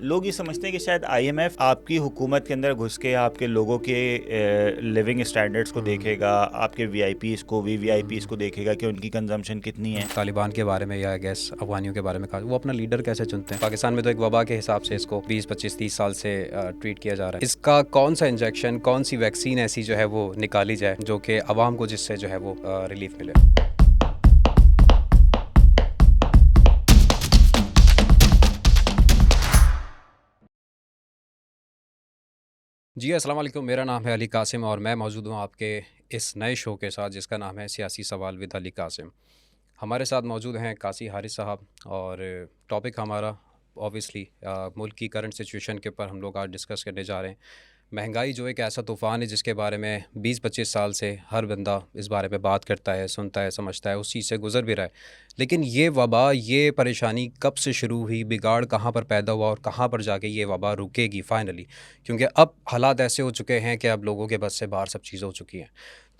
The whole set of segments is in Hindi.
लोग ये समझते हैं कि शायद आईएमएफ आपकी हुकूमत के अंदर घुस के आपके लोगों के लिविंग स्टैंडर्ड्स को देखेगा, आपके वीआईपीज़ को वीवीआईपीज़ को देखेगा कि उनकी कंजम्पशन कितनी है। तालिबान के बारे में या गैस अफगानियों के बारे में कहा, वो अपना लीडर कैसे चुनते हैं। पाकिस्तान में तो एक वबा के हिसाब से इसको 20, 25, 30 साल से ट्रीट किया जा रहा है। इसका कौन सा इंजेक्शन, कौन सी वैक्सीन ऐसी जो है वो निकाली जाए जो कि आवाम को जिससे जो है वो रिलीफ मिले। जी अस्सलाम वालेकुम, मेरा नाम है अली कासिम और मैं मौजूद हूँ आपके इस नए शो के साथ जिसका नाम है सियासी सवाल विद अली कासिम। हमारे साथ मौजूद हैं कासी हारिस साहब और टॉपिक हमारा ऑब्वियसली मुल्क की करंट सिचुएशन के ऊपर हम लोग आज डिस्कस करने जा रहे हैं। महंगाई जो एक ऐसा तूफ़ान है जिसके बारे में 20-25 साल से हर बंदा इस बारे में बात करता है, सुनता है, समझता है, उस चीज़ से गुज़र भी रहा है। लेकिन ये वबा, ये परेशानी कब से शुरू हुई, बिगाड़ कहाँ पर पैदा हुआ और कहाँ पर जाके ये वबा रुकेगी फाइनली, क्योंकि अब हालात ऐसे हो चुके हैं कि अब लोगों के बस से बाहर सब चीज़ें हो चुकी हैं।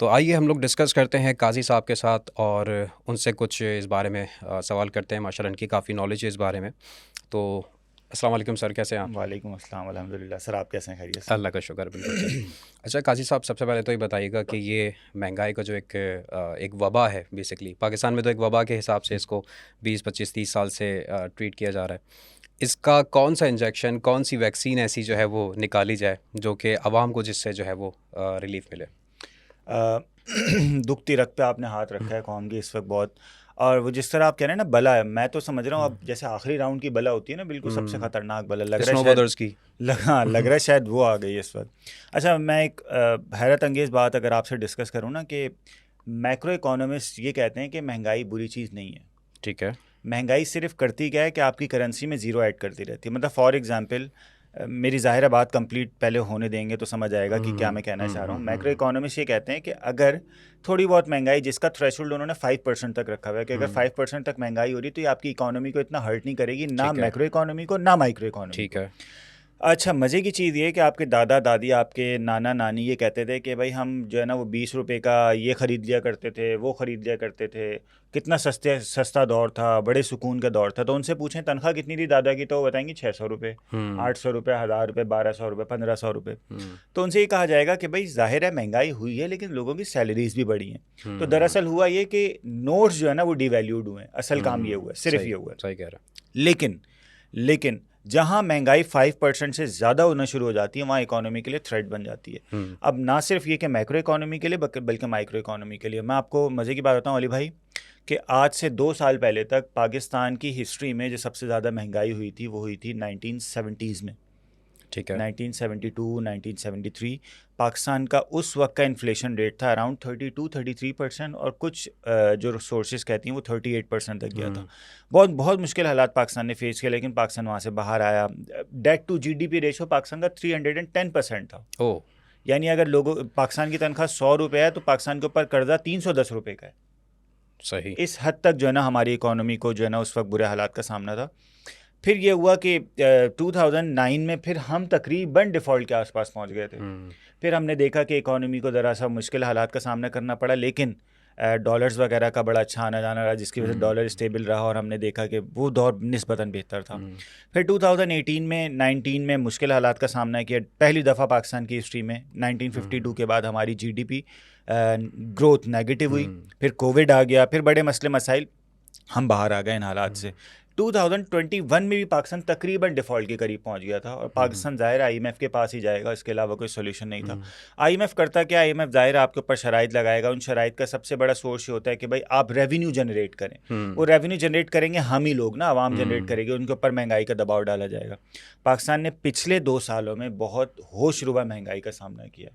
तो आइए हम लोग डिस्कस करते हैं काजी साहब के साथ और उनसे कुछ इस बारे में सवाल करते हैं। माशाल्लाह इनकी काफ़ी नॉलेज है इस बारे में। तो अस्सलाम वालेकुम सर, कैसे हैं आप? वालेकुम अस्सलाम, अल्हम्दुलिल्लाह। सर आप कैसे हैं? खैरियत से? अल्लाह का शुक्र, बिल्कुल सही। अच्छा काजी साहब, सबसे पहले तो ये बताइएगा कि ये महंगाई का जो एक वबा है, बेसिकली पाकिस्तान में तो एक वबा के हिसाब से इसको 20, 25, 30 साल से ट्रीट किया जा रहा है। इसका कौन सा इंजेक्शन, कौन सी वैक्सीन ऐसी जो है वो निकाली जाए जो कि आवाम को जिससे जो है वो रिलीफ मिले। दुखती रग पे आपने हाथ रखा है कौम की इस वक्त बहुत। और वो जिस तरह आप कह रहे हैं ना बला है, मैं तो समझ रहा हूँ अब जैसे आखिरी राउंड की बला होती है ना, बिल्कुल सबसे खतरनाक बला लग रहा है स्नो शायद। ब्रदर्स की। हाँ, लग रहा है शायद वो आ गई इस वक्त। अच्छा, मैं एक हैरत अंगेज़ बात अगर आपसे डिस्कस करूँ ना कि मैक्रो इकोनॉमिस्ट ये कहते हैं कि महंगाई बुरी चीज़ नहीं है। ठीक है। महंगाई सिर्फ करती क्या है कि आपकी करेंसी में ज़ीरो ऐड करती रहती है। मतलब फॉर एग्जांपल, मेरी ज़ाहिर है बात कंप्लीट पहले होने देंगे तो समझ आएगा कि क्या मैं कहना चाह रहा हूँ। मैक्रो इकोनॉमिस्ट ये कहते हैं कि अगर थोड़ी बहुत महंगाई, जिसका थ्रेशोल्ड उन्होंने 5% तक रखा हुआ है कि अगर 5% तक महंगाई हो रही तो ये आपकी इकोनॉमी को इतना हर्ट नहीं करेगी, ना ठीक है। मैक्रो इकोनॉमी को ना माइक्रो इकोनॉमी ठीक को। है। अच्छा, मज़े की चीज़ ये है कि आपके दादा दादी, आपके नाना नानी ये कहते थे कि भाई हम जो है ना वो 20 रुपए का ये ख़रीद लिया करते थे, वो ख़रीद लिया करते थे। कितना सस्ता दौर था, बड़े सुकून का दौर था। तो उनसे पूछें तनख्वाह कितनी थी दादा की, तो वो बताएंगे 600 रुपये, 800 रुपये, 1000 रुपये, 1200 रुपये, 1500 रुपये। तो उनसे ये कहा जाएगा कि भाई जाहिर है महंगाई हुई है लेकिन लोगों की सैलरीज भी बढ़ी हैं। तो दरअसल हुआ ये कि नोट्स जो है ना वो डिवैल्यूड हुए हैं। असल काम ये हुआ है, सिर्फ सही ये हुआ है। सही कह रहा लेकिन जहां महंगाई 5% से ज़्यादा होना शुरू हो जाती है वहां इकोनॉमी के लिए थ्रेट बन जाती है। अब ना सिर्फ ये कि मैक्रो इकोनॉमी के लिए बल्कि माइक्रो इकोनॉमी के लिए। मैं आपको मज़े की बात बताऊं अली भाई कि आज से 2 साल पहले तक पाकिस्तान की हिस्ट्री में जो सबसे ज़्यादा महंगाई हुई थी वो हुई थी 1970s में। ठीक है। 1972, 1973 पाकिस्तान का उस वक्त का इन्फ्लेशन रेट था अराउंड 32-33% और कुछ जो सोर्सेज कहती हैं वो 38% तक गया था। बहुत बहुत मुश्किल हालात पाकिस्तान ने फेस किया, लेकिन पाकिस्तान वहाँ से बाहर आया। Debt to GDP ratio Pakistan का 310% था। ओ, यानी अगर लोगों पाकिस्तान की तनख्वाह 100 रुपये है तो पाकिस्तान के ऊपर कर्जा 310 रुपये का है। सही। इस हद तक जो है ना हमारी इकोनॉमी को जो है ना उस वक्त बुरे हालात का सामना था। फिर ये हुआ कि 2009 में फिर हम तकरीबन डिफ़ॉल्ट के आसपास पहुंच गए थे। फिर हमने देखा कि इकोनॉमी को ज़रा सा मुश्किल हालात का सामना करना पड़ा, लेकिन डॉलर्स वगैरह का बड़ा अच्छा आना जाना रहा जिसकी वजह से डॉलर स्टेबल रहा और हमने देखा कि वो दौर निस्बतन बेहतर था। फिर 2018 में 19 में मुश्किल हालात का सामना किया पहली दफ़ा पाकिस्तान की हिस्ट्री में। 1952 के बाद हमारी जीडीपी ग्रोथ नेगेटिव हुई। फिर कोविड आ गया, फिर बड़े मसले मसाइल, हम बाहर आ गए इन हालात से। 2021 में भी पाकिस्तान तकरीबन डिफ़ॉल्ट के करीब पहुंच गया था और पाकिस्तान ज़ाहिर आईएमएफ के पास ही जाएगा, इसके अलावा कोई सोल्यूशन नहीं था। आईएमएफ करता क्या, आईएमएफ ज़ाहिर आपके ऊपर शराइत लगाएगा। उन शराइत का सबसे बड़ा सोर्स ये होता है कि भाई आप रेवेन्यू जनरेट करें। वो रेवेन्यू जनरेट करेंगे हम ही लोग ना, आवाम जनरेट करेगी, उनके ऊपर महंगाई का दबाव डाला जाएगा। पाकिस्तान ने पिछले 2 सालों में बहुत होशरुबा महंगाई का सामना किया।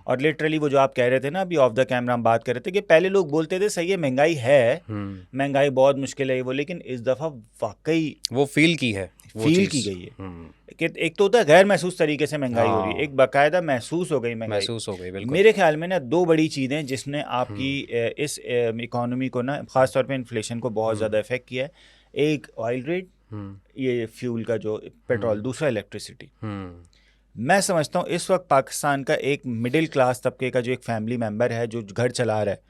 और लिटरली वो जो आप कह रहे थे ना अभी ऑफ द कैमरा हम बात कर रहे थे कि पहले लोग बोलते थे सही है महंगाई है, महंगाई बहुत मुश्किल है वो, लेकिन इस दफ़ा वाकई वो फील की है, वो फील चीज़ की गई है कि एक तो होता है गैर महसूस तरीके से महंगाई हो रही है, एक बाकायदा महसूस हो गई महंगाई। महसूस हो गई, बिल्कुल। मेरे ख्याल में ना 2 बड़ी चीज़ें जिसने आपकी इस इकोनॉमी को ना ख़ास तौर पे इन्फ्लेशन को बहुत ज़्यादा इफेक्ट किया है। एक ऑयल रेट, ये फ्यूल का जो पेट्रोल, दूसरा इलेक्ट्रिसिटी। मैं समझता हूँ इस वक्त पाकिस्तान का एक मिडिल क्लास तबके का जो एक फैमिली मेम्बर है जो घर चला रहा है,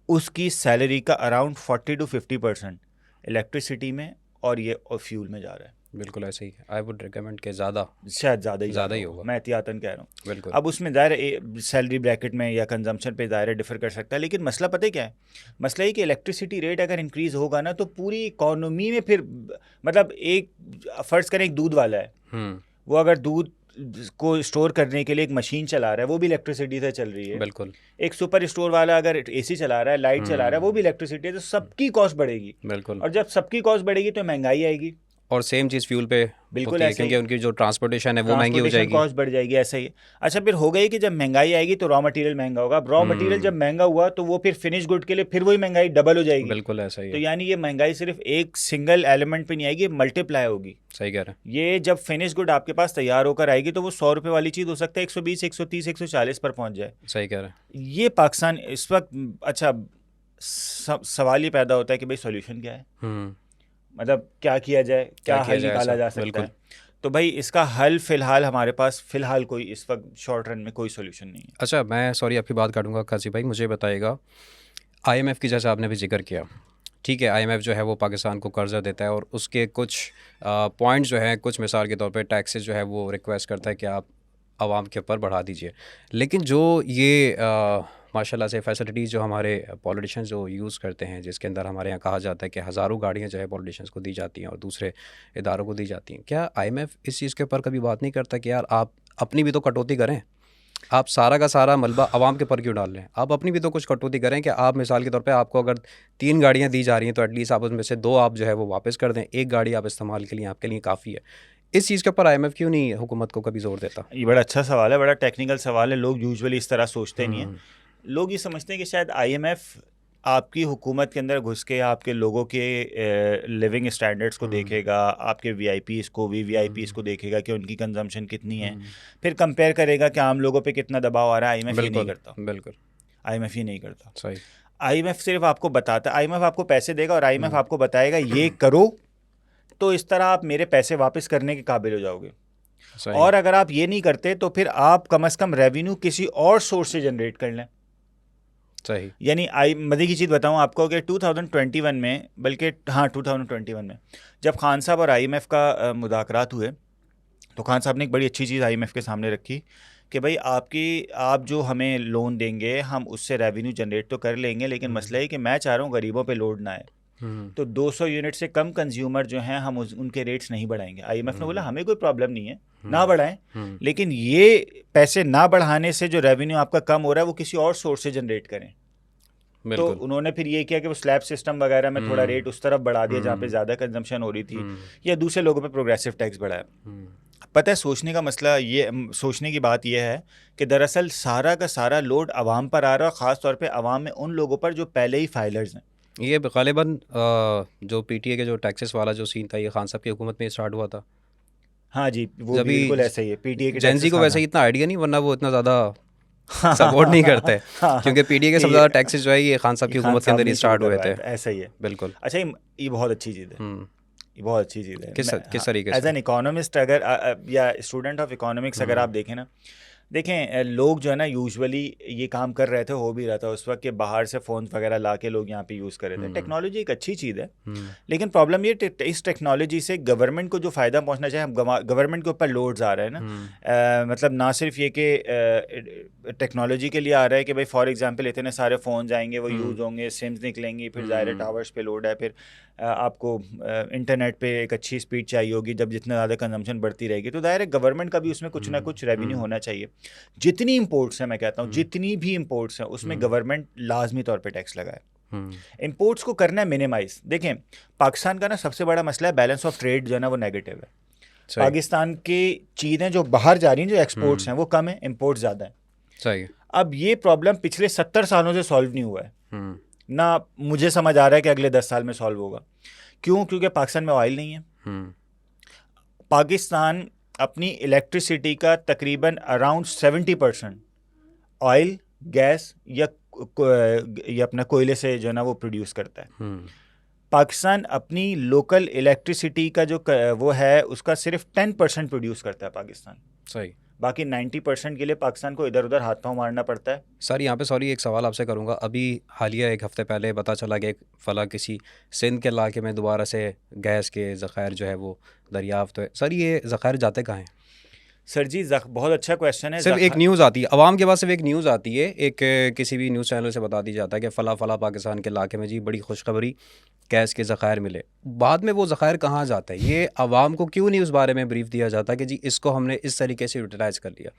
उसकी सैलरी का अराउंड 40 to 50% इलेक्ट्रिसिटी में और ये फ्यूल में जा रहा है। बिल्कुल ऐसे ही। आई वुड रिकमेंड के ज़्यादा शायद ज़्यादा ही होगा। मैं एहतियातन कह रहा हूँ। बिल्कुल। अब उसमें ज़ाहिर सैलरी ब्रैकेट में या कंजम्पशन पे ज़ाहिर डिफर कर सकता है, लेकिन मसला पता है क्या है? मसला ये कि इलेक्ट्रिसिटी रेट अगर इंक्रीज़ होगा ना, तो पूरी इकोनॉमी में फिर मतलब एक फ़र्ज़ करें एक दूध वाला है, वो अगर दूध को स्टोर करने के लिए एक मशीन चला रहा है, वो भी इलेक्ट्रिसिटी से चल रही है। बिल्कुल। एक सुपर स्टोर वाला अगर एसी चला रहा है, लाइट चला रहा है, वो भी इलेक्ट्रिसिटी है, तो सबकी कॉस्ट बढ़ेगी। बिल्कुल। और जब सबकी कॉस्ट बढ़ेगी तो महंगाई आएगी। और सेम चीज़ फ्यूल पे बिल्कुल होती है, ऐसे ही। क्योंकि उनकी जो ट्रांसपोर्टेशन है वो महंगी हो ट्रांसपोर्टेशन जाएगी। कॉस्ट बढ़ जाएगी, ऐसा ही है। अच्छा, फिर हो गई कि जब महंगाई आएगी तो रॉ मटेरियल महंगा होगा। रॉ मटेरियल जब महंगा हुआ तो वो फिर फिनिश गुड के लिए फिर वही महंगाई डबल हो जाएगी। बिल्कुल ऐसा ही तो है। यानी ये महंगाई सिर्फ एक सिंगल एलिमेंट पे नहीं आएगी, मल्टीप्लाई होगी। सही कह रहे हैं। ये जब फिनिश गुड आपके पास तैयार होकर आएगी तो वो 100 रुपये वाली चीज़ हो सकता है 120, 130, 140 पर पहुंच जाए। सही कह रहे हैं। ये पाकिस्तान इस वक्त, अच्छा सवाल ये पैदा होता है कि भाई सॉल्यूशन क्या है, मतलब क्या किया जाए, क्या हल निकाला जा सकता है। तो भाई इसका हल फ़िलहाल हमारे पास फ़िलहाल कोई इस वक्त शॉर्ट रन में कोई सोल्यूशन नहीं है। अच्छा, मैं सॉरी आपकी बात काटूंगा काजी भाई, मुझे बताइएगा IMF की जैसे आपने भी जिक्र किया, ठीक है, IMF जो है वो पाकिस्तान को कर्जा देता है और उसके कुछ पॉइंट्स जो हैं, कुछ मिसाल के तौर पे टैक्सेस जो है वो रिक्वेस्ट करता है कि आप आवाम के ऊपर बढ़ा दीजिए। लेकिन जो ये माशाल्लाह से फैसिलिटीज़ जो हमारे पॉलिटिशियंस जो यूज़ करते हैं, जिसके अंदर हमारे यहाँ कहा जाता है कि हज़ारों गाड़ियाँ जो है पॉलिटिशियंस को दी जाती हैं और दूसरे इदारों को दी जाती हैं, क्या IMF इस चीज़ के ऊपर कभी बात नहीं करता कि यार आप अपनी भी तो कटौती करें? आप सारा का सारा मलबा आवाम के ऊपर क्यों डाल रहे हैं? आप अपनी भी तो कुछ कटौती करें कि आप मिसाल के तौर पे आपको अगर 3 गाड़ियाँ दी जा रही हैं तो एटलीस्ट आप उसमें से 2 आप जो है वो वापस कर दें, 1 गाड़ी आप इस्तेमाल के लिए आपके लिए काफ़ी है। इस चीज़ के ऊपर IMF क्यों नहीं हुकूमत को कभी ज़ोर देता? ये बड़ा अच्छा सवाल है, बड़ा टेक्निकल सवाल है। लोग यूजुअली इस तरह सोचते नहीं हैं। लोग ये समझते हैं कि शायद IMF आपकी हुकूमत के अंदर घुस के आपके लोगों के लिविंग स्टैंडर्ड्स को देखेगा, आपके VIPs को VVIPs को देखेगा कि उनकी कंजम्पशन कितनी है, फिर कंपेयर करेगा कि आम लोगों पे कितना दबाव आ रहा है। IMF ये नहीं करता। बिल्कुल IMF ये नहीं करता। सही। IMF सिर्फ आपको बताता है, IMF आपको पैसे देगा और IMF आपको बताएगा ये करो तो इस तरह आप मेरे पैसे वापस करने के काबिल हो जाओगे। सही। और अगर आप ये नहीं करते तो फिर आप कम से कम रेवेन्यू किसी और सोर्स से जनरेट कर लें। सही। यानी मज़े की चीज़ बताऊं आपको कि 2021 में, बल्कि हाँ 2021 में जब खान साहब और IMF का मुज़ाकरात हुए तो खान साहब ने एक बड़ी अच्छी चीज़ IMF के सामने रखी कि भाई आप जो हमें लोन देंगे हम उससे रेवेन्यू जनरेट तो कर लेंगे, लेकिन मसला है कि मैं चाह रहा हूँ गरीबों पे लोड ना आए। तो 200 यूनिट से कम कंज्यूमर जो हैं हम उनके रेट्स नहीं बढ़ाएंगे। IMF ने बोला हमें कोई प्रॉब्लम नहीं है, ना बढ़ाएं, लेकिन ये पैसे ना बढ़ाने से जो रेवेन्यू आपका कम हो रहा है वो किसी और सोर्स से जनरेट करें। तो उन्होंने फिर ये किया कि वो स्लैब सिस्टम वगैरह में थोड़ा रेट उस तरफ बढ़ा दिया जहाँ पे ज़्यादा कंजम्पशन हो रही थी, या दूसरे लोगों पे प्रोग्रेसिव टैक्स बढ़ाया। पता है सोचने का मसला ये, सोचने की बात यह है कि दरअसल सारा का सारा लोड आवाम पर आ रहा है, और ख़ास तौर पे आवाम में उन लोगों पर जो पहले ही फाइलर्स हैं। ये गालिबन जो PTA के जो टैक्सेस वाला जो सीन था ये खान साहब की हुकूमत में स्टार्ट हुआ था। हाँ जी, वो बिल्कुल ऐसा ही है। PTA के जेन जी को वैसे इतना आइडिया नहीं, वरना वो इतना ज़्यादा सपोर्ट नहीं करते हैं, हाँ, क्योंकि PTA के सबसे ज़्यादा टैक्सेस जो है ये खान साहब की हुकूमत के अंदर ही स्टार्ट हुए थे। ऐसा ही है। बिल्कुल। अच्छा, ये बहुत अच्छी चीज़ है। ये बहुत अच्छी चीज़ है। किस तरीके से? एज एन इकोनॉमिस्ट अगर या स्टूडेंट ऑफ इकोनॉमिक्स अगर आप देखें ना, देखें लोग जो है ना यूजुअली ये काम कर रहे थे, हो भी रहा था उस वक्त, कि बाहर से फ़ोन वगैरह ला के लोग यहाँ पे यूज़ कर रहे थे। टेक्नोलॉजी एक अच्छी चीज़ है, लेकिन प्रॉब्लम ये इस टेक्नोलॉजी से गवर्नमेंट को जो फ़ायदा पहुँचना चाहिए, गवर्नमेंट के ऊपर लोड्स आ रहे हैं ना। मतलब ना सिर्फ ये कि टेक्नोलॉजी के लिए आ रहा है कि भाई फॉर एग्जांपल इतने सारे फ़ोन्स आएंगे, वो यूज़ होंगे, सिम्स निकलेंगी, फिर ज़ाहिर टावर्स पे लोड है, फिर आपको इंटरनेट पे एक अच्छी स्पीड चाहिए होगी। जब जितना ज़्यादा कंजम्पशन बढ़ती रहेगी तो दायरे गवर्नमेंट का भी उसमें कुछ ना कुछ रेवेन्यू होना चाहिए। जितनी इंपोर्ट्स हैं, मैं कहता हूँ जितनी भी इंपोर्ट्स हैं उसमें गवर्नमेंट लाजमी तौर पे टैक्स लगाए। इंपोर्ट्स को करना है मिनिमाइज। देखें पाकिस्तान का ना सबसे बड़ा मसला है बैलेंस ऑफ ट्रेड जो है ना वो नेगेटिव है। पाकिस्तान की चीज़ें जो बाहर जा रही हैं, जो एक्सपोर्ट्स हैं वो कम है, इंपोर्ट ज़्यादा है। सही। अब ये प्रॉब्लम पिछले 70 सालों से सॉल्व नहीं हुआ है ना, मुझे समझ आ रहा है कि अगले 10 साल में सॉल्व होगा। क्यों? क्योंकि पाकिस्तान में ऑयल नहीं है। पाकिस्तान अपनी इलेक्ट्रिसिटी का तकरीबन अराउंड 70% ऑयल, गैस या अपना कोयले से जो है ना वो प्रोड्यूस करता है। पाकिस्तान अपनी लोकल इलेक्ट्रिसिटी का जो वो है उसका सिर्फ 10% प्रोड्यूस करता है पाकिस्तान। सही। बाकी 90% के लिए पाकिस्तान को इधर उधर हाथ पाँव मारना पड़ता है। सर यहाँ पे सॉरी एक सवाल आपसे करूँगा। अभी हालिया एक हफ़्ते पहले पता चला कि एक फला किसी सिंध के इलाके में दोबारा से गैस के ज़ख़ायर जो है वो दरियाफ़्त हुए। सर ये ज़ख़ायर जाते कहाँ हैं? सर जी बहुत अच्छा क्वेश्चन है। सिर्फ एक न्यूज़ आती है अवाम के पास, सिर्फ एक न्यूज़ आती है, एक किसी भी न्यूज़ चैनल से बता दी जाता है कि फ़ला फ़ला पाकिस्तान के इलाके में जी बड़ी खुशखबरी गैस के ज़ख़ायर मिले। बाद में वो ज़ख़ायर कहाँ जाता है? ये आवाम को क्यों नहीं उस बारे में ब्रीफ दिया जाता कि जी इसको हमने इस तरीके से यूटिलाइज़ कर लिया?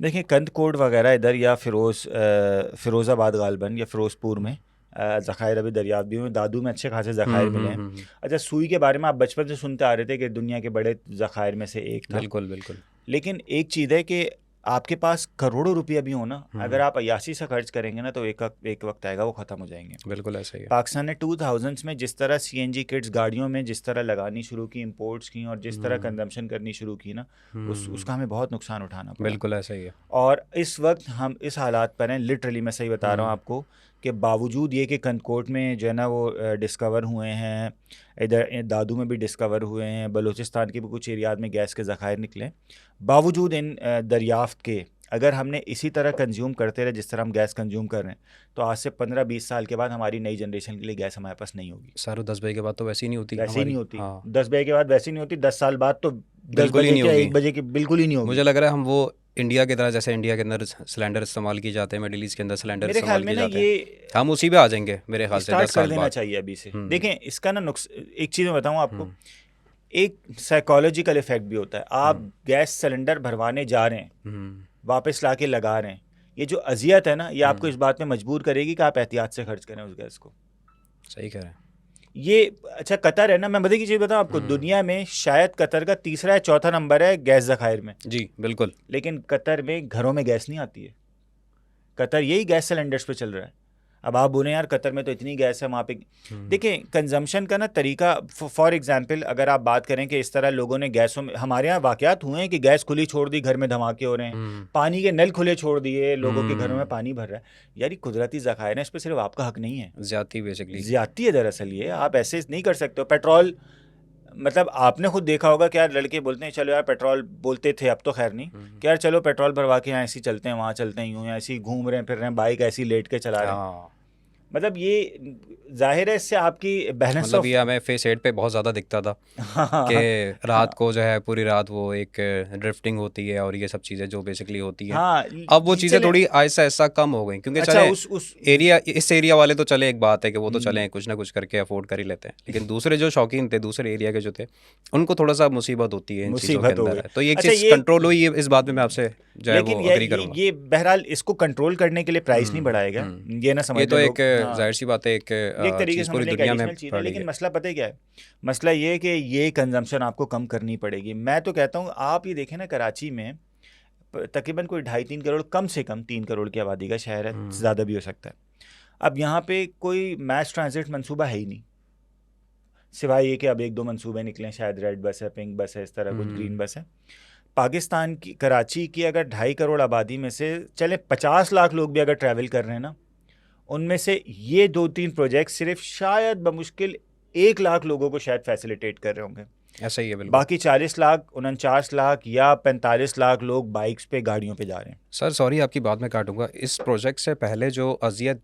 देखिए कंदकोट वगैरह इधर या फ़िरोज़ाबाद गालबन या फ़िरोज़पुर में ज़ख़ायर अभी दरियाफ्त भी हुए। दादू में अच्छे खासे ज़ख़ायर मिले हैं। अच्छा, सुई के बारे में आप बचपन से सुनते आ रहे थे कि दुनिया के बड़े ज़ख़ायर में से एक था। बिल्कुल बिल्कुल। लेकिन एक चीज़ है कि आपके पास करोड़ों रुपया भी हो ना, अगर आप अयासी से खर्च करेंगे ना तो एक वक्त आएगा वो ख़त्म हो जाएंगे। बिल्कुल ऐसा ही है। पाकिस्तान ने 2000s में जिस तरह CNG किट्स गाड़ियों में जिस तरह लगानी शुरू की, इंपोर्ट्स की, और जिस तरह कंजम्पशन करनी शुरू की ना, उसका हमें बहुत नुकसान उठाना पड़ा। बिल्कुल ऐसा ही है। और इस वक्त हम इस हालात पर हैं, लिटरली मैं सही बता रहा हूँ आपको, कि बावजूद ये कि कंदकोट में जो है ना वो डिस्कवर हुए हैं, इधर दादू में भी डिस्कवर हुए हैं, बलूचिस्तान के भी कुछ एरियाज में गैस के ज़ख़ायर निकले, बावजूद इन दरियाफ्त के अगर हमने इसी तरह कंज्यूम करते रहे जिस तरह हम गैस कंज्यूम कर रहे हैं, तो आज से 15-20 साल के बाद हमारी नई जनरेशन के लिए गैस हमारे पास नहीं होगी। सर 10 बजे के बाद तो वैसे ही नहीं होती, वैसे ही नहीं होती। हाँ 10 बजे के बाद वैसे ही नहीं होती, 10 साल बाद तो 10 बिल्कुल ही बजे नहीं के होगी। 1 बजे की बिल्कुल ही नहीं होगी। मुझे लग रहा है हम वो इंडिया की तरह, जैसे इंडिया के अंदर सिलेंडर इस्तेमाल किए जाते हैं, मिडिल ईस्ट के अंदर सिलेंडर मेरे ख्याल इस्तेमाल में किए ना जाते हैं, ये हम उसी पे आ जाएंगे मेरे ख्याल से स्टार्ट 10 कर साल देना बाद। चाहिए अभी से। देखें इसका ना एक चीज़ मैं बताऊं आपको, एक साइकोलॉजिकल इफेक्ट भी होता है। आप गैस सिलेंडर भरवाने जा रहे हैं, वापस ला के लगा रहे हैं, ये जो अजियत है ना, ये आपको इस बात में मजबूर करेगी कि आप एहतियात से खर्च करें उस गैस को। सही कह रहे हैं। ये अच्छा कतर है ना, मैं मजे की चीज़ बताऊं आपको, दुनिया में शायद कतर का तीसरा या चौथा नंबर है गैस ज़ख़ायर में। जी बिल्कुल। लेकिन कतर में घरों में गैस नहीं आती है। कतर यही गैस सिलेंडर्स पे चल रहा है। अब आप बोले यार कतर में तो इतनी गैस है वहाँ पे, देखें कंजम्पशन का ना तरीका। फॉर एग्जांपल अगर आप बात करें कि इस तरह लोगों ने गैसों में, हमारे यहाँ वाकयात हुए हैं कि गैस खुली छोड़ दी, घर में धमाके हो रहे हैं, पानी के नल खुले छोड़ दिए, लोगों के घरों में पानी भर रहा है। यार ये कुदरती ज़ख़ायर है, इस पर सिर्फ आपका हक नहीं है, ज़्यादती बेसिकली ज़्यादती है दरअसल। ये आप ऐसे नहीं कर सकते हो। पेट्रोल मतलब आपने खुद देखा होगा कि यार लड़के बोलते हैं चलो यार पेट्रोल, बोलते थे अब तो खैर नहीं, कि यार चलो पेट्रोल भरवा के यहाँ ऐसे ही चलते हैं, वहाँ चलते हैं, यूँ ऐसे ही घूम रहे हैं फिर रहे हैं, बाइक ऐसी लेट के चला रहे हैं। मतलब ये जाहिर है इससे आपकी बैलेंस मतलब ऑफ ये हमें फेस 8 पे बहुत ज़्यादा दिखता था कि रात को जो है पूरी रात वो एक ड्रिफ्टिंग होती है और ये सब चीज़ें जो बेसिकली होती हैं। हाँ, अब वो चीज़ें थोड़ी आहिस्ता आहिस्ता कम हो गई, क्योंकि अच्छा चले उस एरिया, इस एरिया वाले तो चले, एक बात है कि वो तो चले कुछ ना कुछ करके अफोर्ड कर ही लेते हैं, लेकिन दूसरे जो शौकीन थे, दूसरे एरिया के जो थे, उनको थोड़ा सा मुसीबत होती है इन चीज़ों के अंदर है। तो ये एक अच्छा, चीज़ कंट्रोल हुई है, इस बात में मैं आपसे जो है वो एग्री करूँगा। ये बहरहाल इसको कंट्रोल करने के लिए प्राइस नहीं बढ़ाएगा, ये ना समझ, ये तो एक जाहिर सी बात है, एक तरीके से चीज़ पूरी समझने की दुनिया में एडिशनल चीज़ है। बढ़ रही लेकिन है। मसला पता है क्या है? मसला ये है कि ये कंजम्पशन आपको कम करनी पड़ेगी। मैं तो कहता हूँ आप ये देखें ना, कराची में तकरीबन कोई 2.5-3 करोड़, कम से कम 3 करोड़ की आबादी का शहर है, ज़्यादा भी हो सकता है। अब यहाँ पे कोई मैस ट्रांजिट मंसूबा है ही नहीं, सिवाय ये कि अब 1-2 मंसूबे निकले, शायद रेड बस है, पिंक बस है, इस तरह कुछ ग्रीन बस है। पाकिस्तान की कराची की अगर 2.5 करोड़ आबादी में से चले 50 लाख लोग भी अगर ट्रैवल कर रहे हैं ना, उनमें से ये 2-3 प्रोजेक्ट सिर्फ शायद बमुश्किल 1 लाख लोगों को शायद फैसिलिटेट कर रहे होंगे। ऐसा ही है बिल्कुल। बाकी 40 लाख, 49 लाख या 45 लाख लोग बाइक्स पे, गाड़ियों पे जा रहे हैं। सर सॉरी आपकी बात में काटूंगा, इस प्रोजेक्ट से पहले जो अजियत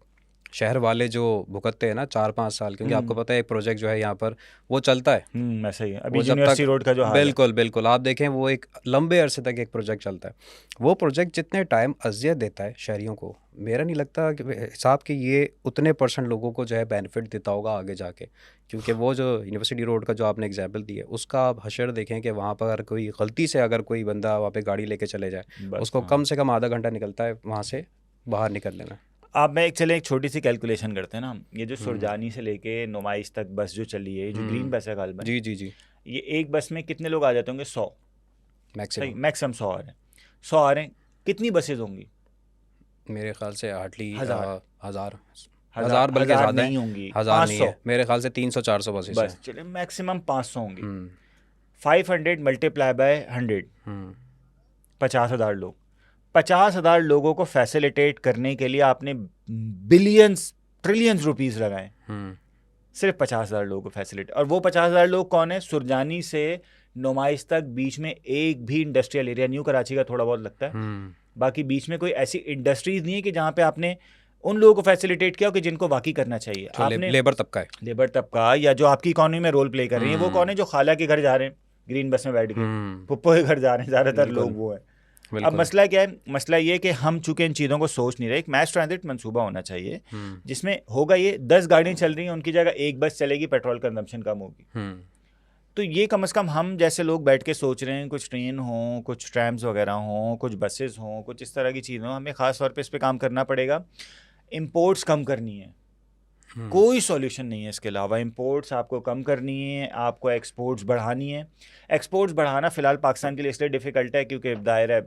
शहर वाले जो भुगतते हैं ना 4-5 साल, क्योंकि आपको पता है एक प्रोजेक्ट जो है यहाँ पर वो चलता है, ऐसा ही है अभी वो जब यूनिवर्सिटी तक, रोड का जो हाल है। बिल्कुल बिल्कुल, आप देखें वो एक लंबे अरसे तक एक प्रोजेक्ट चलता है। वो प्रोजेक्ट जितने टाइम अजियत देता है शहरियों को, मेरा नहीं लगता कि हिसाब कि ये उतने % लोगों को जो है बेनिफिट देता होगा आगे जाके, क्योंकि वो जो यूनिवर्सिटी रोड का जो आपने एग्जांपल दिया, उसका आप हशर देखें कि वहाँ पर अगर कोई गलती से अगर कोई बंदा वहाँ पे गाड़ी लेके चले जाए, उसको कम से कम आधा घंटा निकलता है वहाँ से बाहर निकलने में। आप मैं एक छोटी सी कैलकुलेशन करते हैं ना, ये जो सुरजानी से लेके नुमाइश तक बस जो चली है, जो ग्रीन बस है गालबन, जी जी जी, ये एक बस में कितने लोग आ जाते होंगे? 100 मैक्सिमम। मैक्सिमम 100 आ रहे हैं। 100 आ रहे हैं, कितनी बसेज होंगी? मेरे ख्याल से हार्डली हजार बल्कि ज़्यादा नहीं होंगी, 1000 नहीं है, मेरे ख्याल से 300-400 बसेस बस चले, मैक्सिमम 500 होंगी। 500 मल्टीप्लाई बाय 100, 50,000 लोग। 50,000 लोगों को फैसिलिटेट करने के लिए आपने बिलियंस ट्रिलियंस रुपीस लगाए। सिर्फ 50,000 लोगों को फैसिलिटी, और वो 50,000 लोग कौन है? सुरजानी से नुमाइश तक बीच में एक भी इंडस्ट्रियल एरिया, न्यू कराची का थोड़ा बहुत लगता है, बाकी बीच में कोई ऐसी इंडस्ट्रीज नहीं है कि जहाँ पे आपने उन लोगों को फैसिलिटेट किया हो कि जिनको वाकई करना चाहिए। जो आपने लेबर तबका है, लेबर तबका या जो आपकी इकोनॉमी में रोल प्ले कर रही है, वो कौन है? जो खाला के घर जा रहे हैं ग्रीन बस में बैठ के, पुप्पो के घर जा रहे हैं, ज़्यादातर लोग वो है। अब बिल्कुल। मसला क्या है? मसला ये है कि हम चूंकि इन चीज़ों को सोच नहीं रहे। एक मैस ट्रांजिट मंसूबा होना चाहिए जिसमें होगा ये 10 गाड़ियाँ चल रही हैं, उनकी जगह एक बस चलेगी, पेट्रोल कंजम्पशन कम होगी। तो ये कम से कम हम जैसे लोग बैठ के सोच रहे हैं, कुछ ट्रेन हो, कुछ ट्रैम्स वगैरह हों, कुछ बसेस हों, कुछ इस तरह की चीज़ें हों, हमें ख़ास तौर पे इस पे काम करना पड़ेगा। इंपोर्ट्स कम करनी है, कोई सॉल्यूशन नहीं है इसके अलावा। इंपोर्ट्स आपको कम करनी है, आपको एक्सपोर्ट्स बढ़ानी है। एक्सपोर्ट्स बढ़ाना फ़िलहाल पाकिस्तान के लिए इसलिए डिफ़िकल्ट है क्योंकि दायरा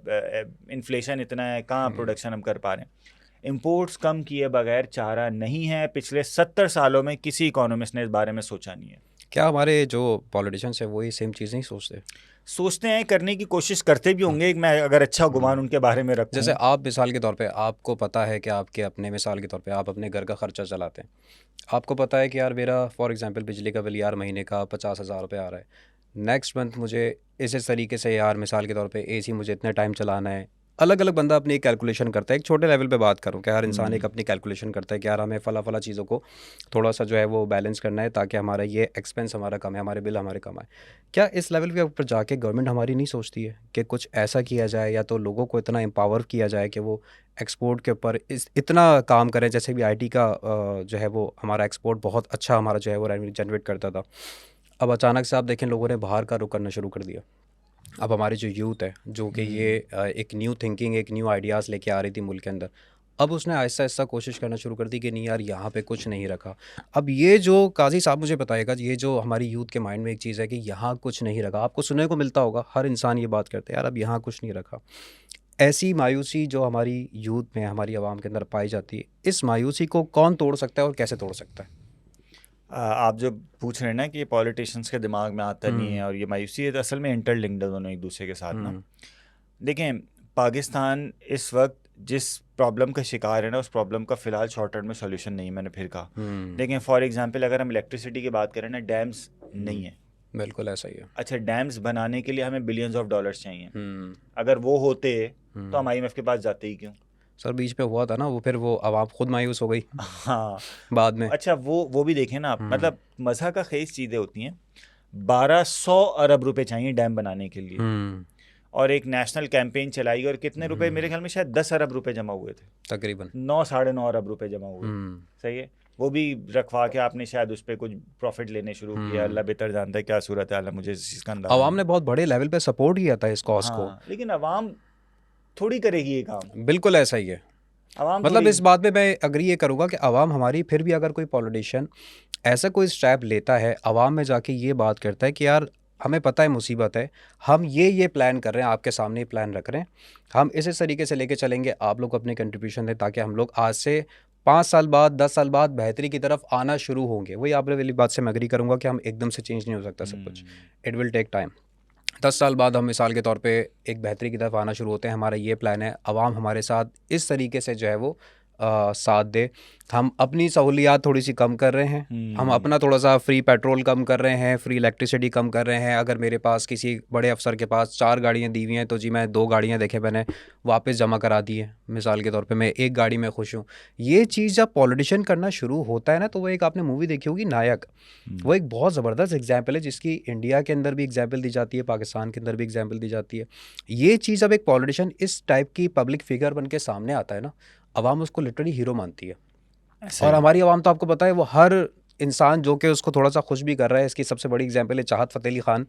इन्फ्लेशन इतना है, कहाँ प्रोडक्शन हम कर पा रहे हैं। इंपोर्ट्स कम किए बगैर चारा नहीं है। पिछले 70 सालों में किसी इकोनॉमिस्ट ने इस बारे में सोचा नहीं है। क्या हमारे जो पॉलिटिशियंस है वो ये सेम चीज़ नहीं सोचते? सोचते हैं, करने की कोशिश करते भी होंगे। मैं अगर अच्छा गुमान उनके बारे में रखूं, जैसे आप मिसाल के तौर पे, आपको पता है कि आपके अपने, मिसाल के तौर पे आप अपने घर का खर्चा चलाते हैं, आपको पता है कि यार मेरा फॉर एग्जांपल बिजली का बिल यार महीने का 50,000 रुपये आ रहा है, नेक्स्ट मंथ मुझे इस तरीके से यार मिसाल के तौर पे एसी मुझे इतने टाइम चलाना है। अलग अलग बंदा अपनी एक कैलकुलेशन करता है। एक छोटे लेवल पे बात करूं कि हर इंसान एक अपनी कैलकुलेशन करता है कि यार हमें फला चीज़ों को थोड़ा सा जो है वो बैलेंस करना है ताकि हमारा ये एक्सपेंस हमारा कम है, हमारे बिल हमारे कम आए। क्या इस लेवल के ऊपर जाके गवर्नमेंट हमारी नहीं सोचती है कि कुछ ऐसा किया जाए, या तो लोगों को इतना एम्पावर किया जाए कि वो एक्सपोर्ट के ऊपर इतना काम करें? जैसे भी आईटी का जो है वो हमारा एक्सपोर्ट बहुत अच्छा हमारा जो है वो रेवेन्यू जनरेट करता था। अब अचानक से आप देखें लोगों ने बाहर का रुख करना शुरू कर दिया। अब हमारी जो यूथ है जो कि ये एक न्यू थिंकिंग, एक न्यू आइडियाज़ लेके आ रही थी मुल्क के अंदर, अब उसने आहिस्ता आहिस्ता कोशिश करना शुरू कर दी कि नहीं यार यहाँ पे कुछ नहीं रखा। अब ये जो काजी साहब मुझे बताएगा, ये जो हमारी यूथ के माइंड में एक चीज़ है कि यहाँ कुछ नहीं रखा, आपको सुनने को मिलता होगा, हर इंसान ये बात करते हैं यार अब यहाँ कुछ नहीं रखा। ऐसी मायूसी जो हमारी यूथ में, हमारी आवाम के अंदर पाई जाती है, इस मायूसी को कौन तोड़ सकता है और कैसे तोड़ सकता है? आप जो पूछ रहे हैं ना कि ये पॉलिटिशियंस के दिमाग में आता नहीं है और ये मायूसी है, तो असल में इंटरलिंक्ड है दोनों एक दूसरे के साथ ना। देखें, पाकिस्तान इस वक्त जिस प्रॉब्लम का शिकार है ना, उस प्रॉब्लम का फ़िलहाल शॉर्ट टर्म में सॉल्यूशन नहीं है, मैंने फिर कहा। देखें, फॉर एग्जांपल अगर हम इलेक्ट्रिसिटी की बात करें ना, डैम्स नहीं है। बिल्कुल ऐसा ही है। अच्छा, डैम्स बनाने के लिए हमें बिलियंस ऑफ डॉलर्स चाहिए। अगर वो होते तो हम IMF के पास जाते ही क्यों? सर बीच पे हुआ था ना वो, फिर वो आवाम खुद मायूस हो गई हाँ, बाद में। अच्छा वो भी देखें ना आप, मतलब मज़ा का खेज चीज़ें होती हैं। 1200 अरब रुपए चाहिए डैम बनाने के लिए, और एक नेशनल कैंपेन चलाई, और कितने रुपए? मेरे ख्याल में शायद 10 अरब रुपए जमा हुए थे, तकरीबन 9-9.5 अरब रुपए जमा हुए। सही है, वो भी रखवा के आपने शायद उस पर कुछ प्रॉफिट लेने शुरू किया। अल्लाह बेहतर जानता है क्या सूरत हाल है, मुझे इस चीज़ का अंदाजा आवाम ने बहुत बड़े लेवल पे सपोर्ट किया था इस कॉज को। लेकिन आवाम थोड़ी करेगी ये काम। बिल्कुल ऐसा ही है। मतलब इस बात में मैं अग्री ये करूँगा कि आवाम हमारी, फिर भी अगर कोई पॉलिटिशियन ऐसा कोई स्टेप लेता है, आवाम में जाके ये बात करता है कि यार हमें पता है मुसीबत है, हम ये प्लान कर रहे हैं, आपके सामने ये प्लान रख रहे हैं, हम इस तरीके से लेके चलेंगे, आप लोग अपने कंट्रीब्यूशन दें ताकि हम लोग आज से 5 साल बाद, 10 साल बाद बेहतरी की तरफ आना शुरू होंगे। वही आपने वाली बात से मैं अग्री करूँगा कि हम एकदम से चेंज नहीं हो सकता सब कुछ, इट विल टेक टाइम। 10 साल बाद हम मिसाल के तौर पे एक बेहतरी की तरफ आना शुरू होते हैं, हमारा ये प्लान है, आवाम हमारे साथ इस तरीके से जो है वो साथ दे। हम अपनी सहूलियात थोड़ी सी कम कर रहे हैं, हम अपना थोड़ा सा फ्री पेट्रोल कम कर रहे हैं, फ्री इलेक्ट्रिसिटी कम कर रहे हैं। अगर मेरे पास किसी बड़े अफसर के पास 4 गाड़ियाँ दी हुई हैं तो जी मैं 2 गाड़ियाँ देखे मैंने वापस जमा करा दी है, मिसाल के तौर पे मैं एक गाड़ी में खुश हूँ। ये चीज़ जब पॉलिटिशियन करना शुरू होता है ना, तो वो एक आपने मूवी देखी होगी नायक, वो एक बहुत ज़बरदस्त एग्जाम्पल है जिसकी इंडिया के अंदर भी एग्जाम्पल दी जाती है, पाकिस्तान के अंदर भी एग्जाम्पल दी जाती है। ये चीज़ जब एक पॉलिटिशियन इस टाइप की पब्लिक फिगर बन के सामने आता है ना, आवाम उसको लिटरली हीरो मानती है। और हमारी आवाम तो आपको पता है वो हर इंसान जो कि उसको थोड़ा सा खुश भी कर रहा है, इसकी सबसे बड़ी एग्जांपल है चाहत फ़तेह अली खान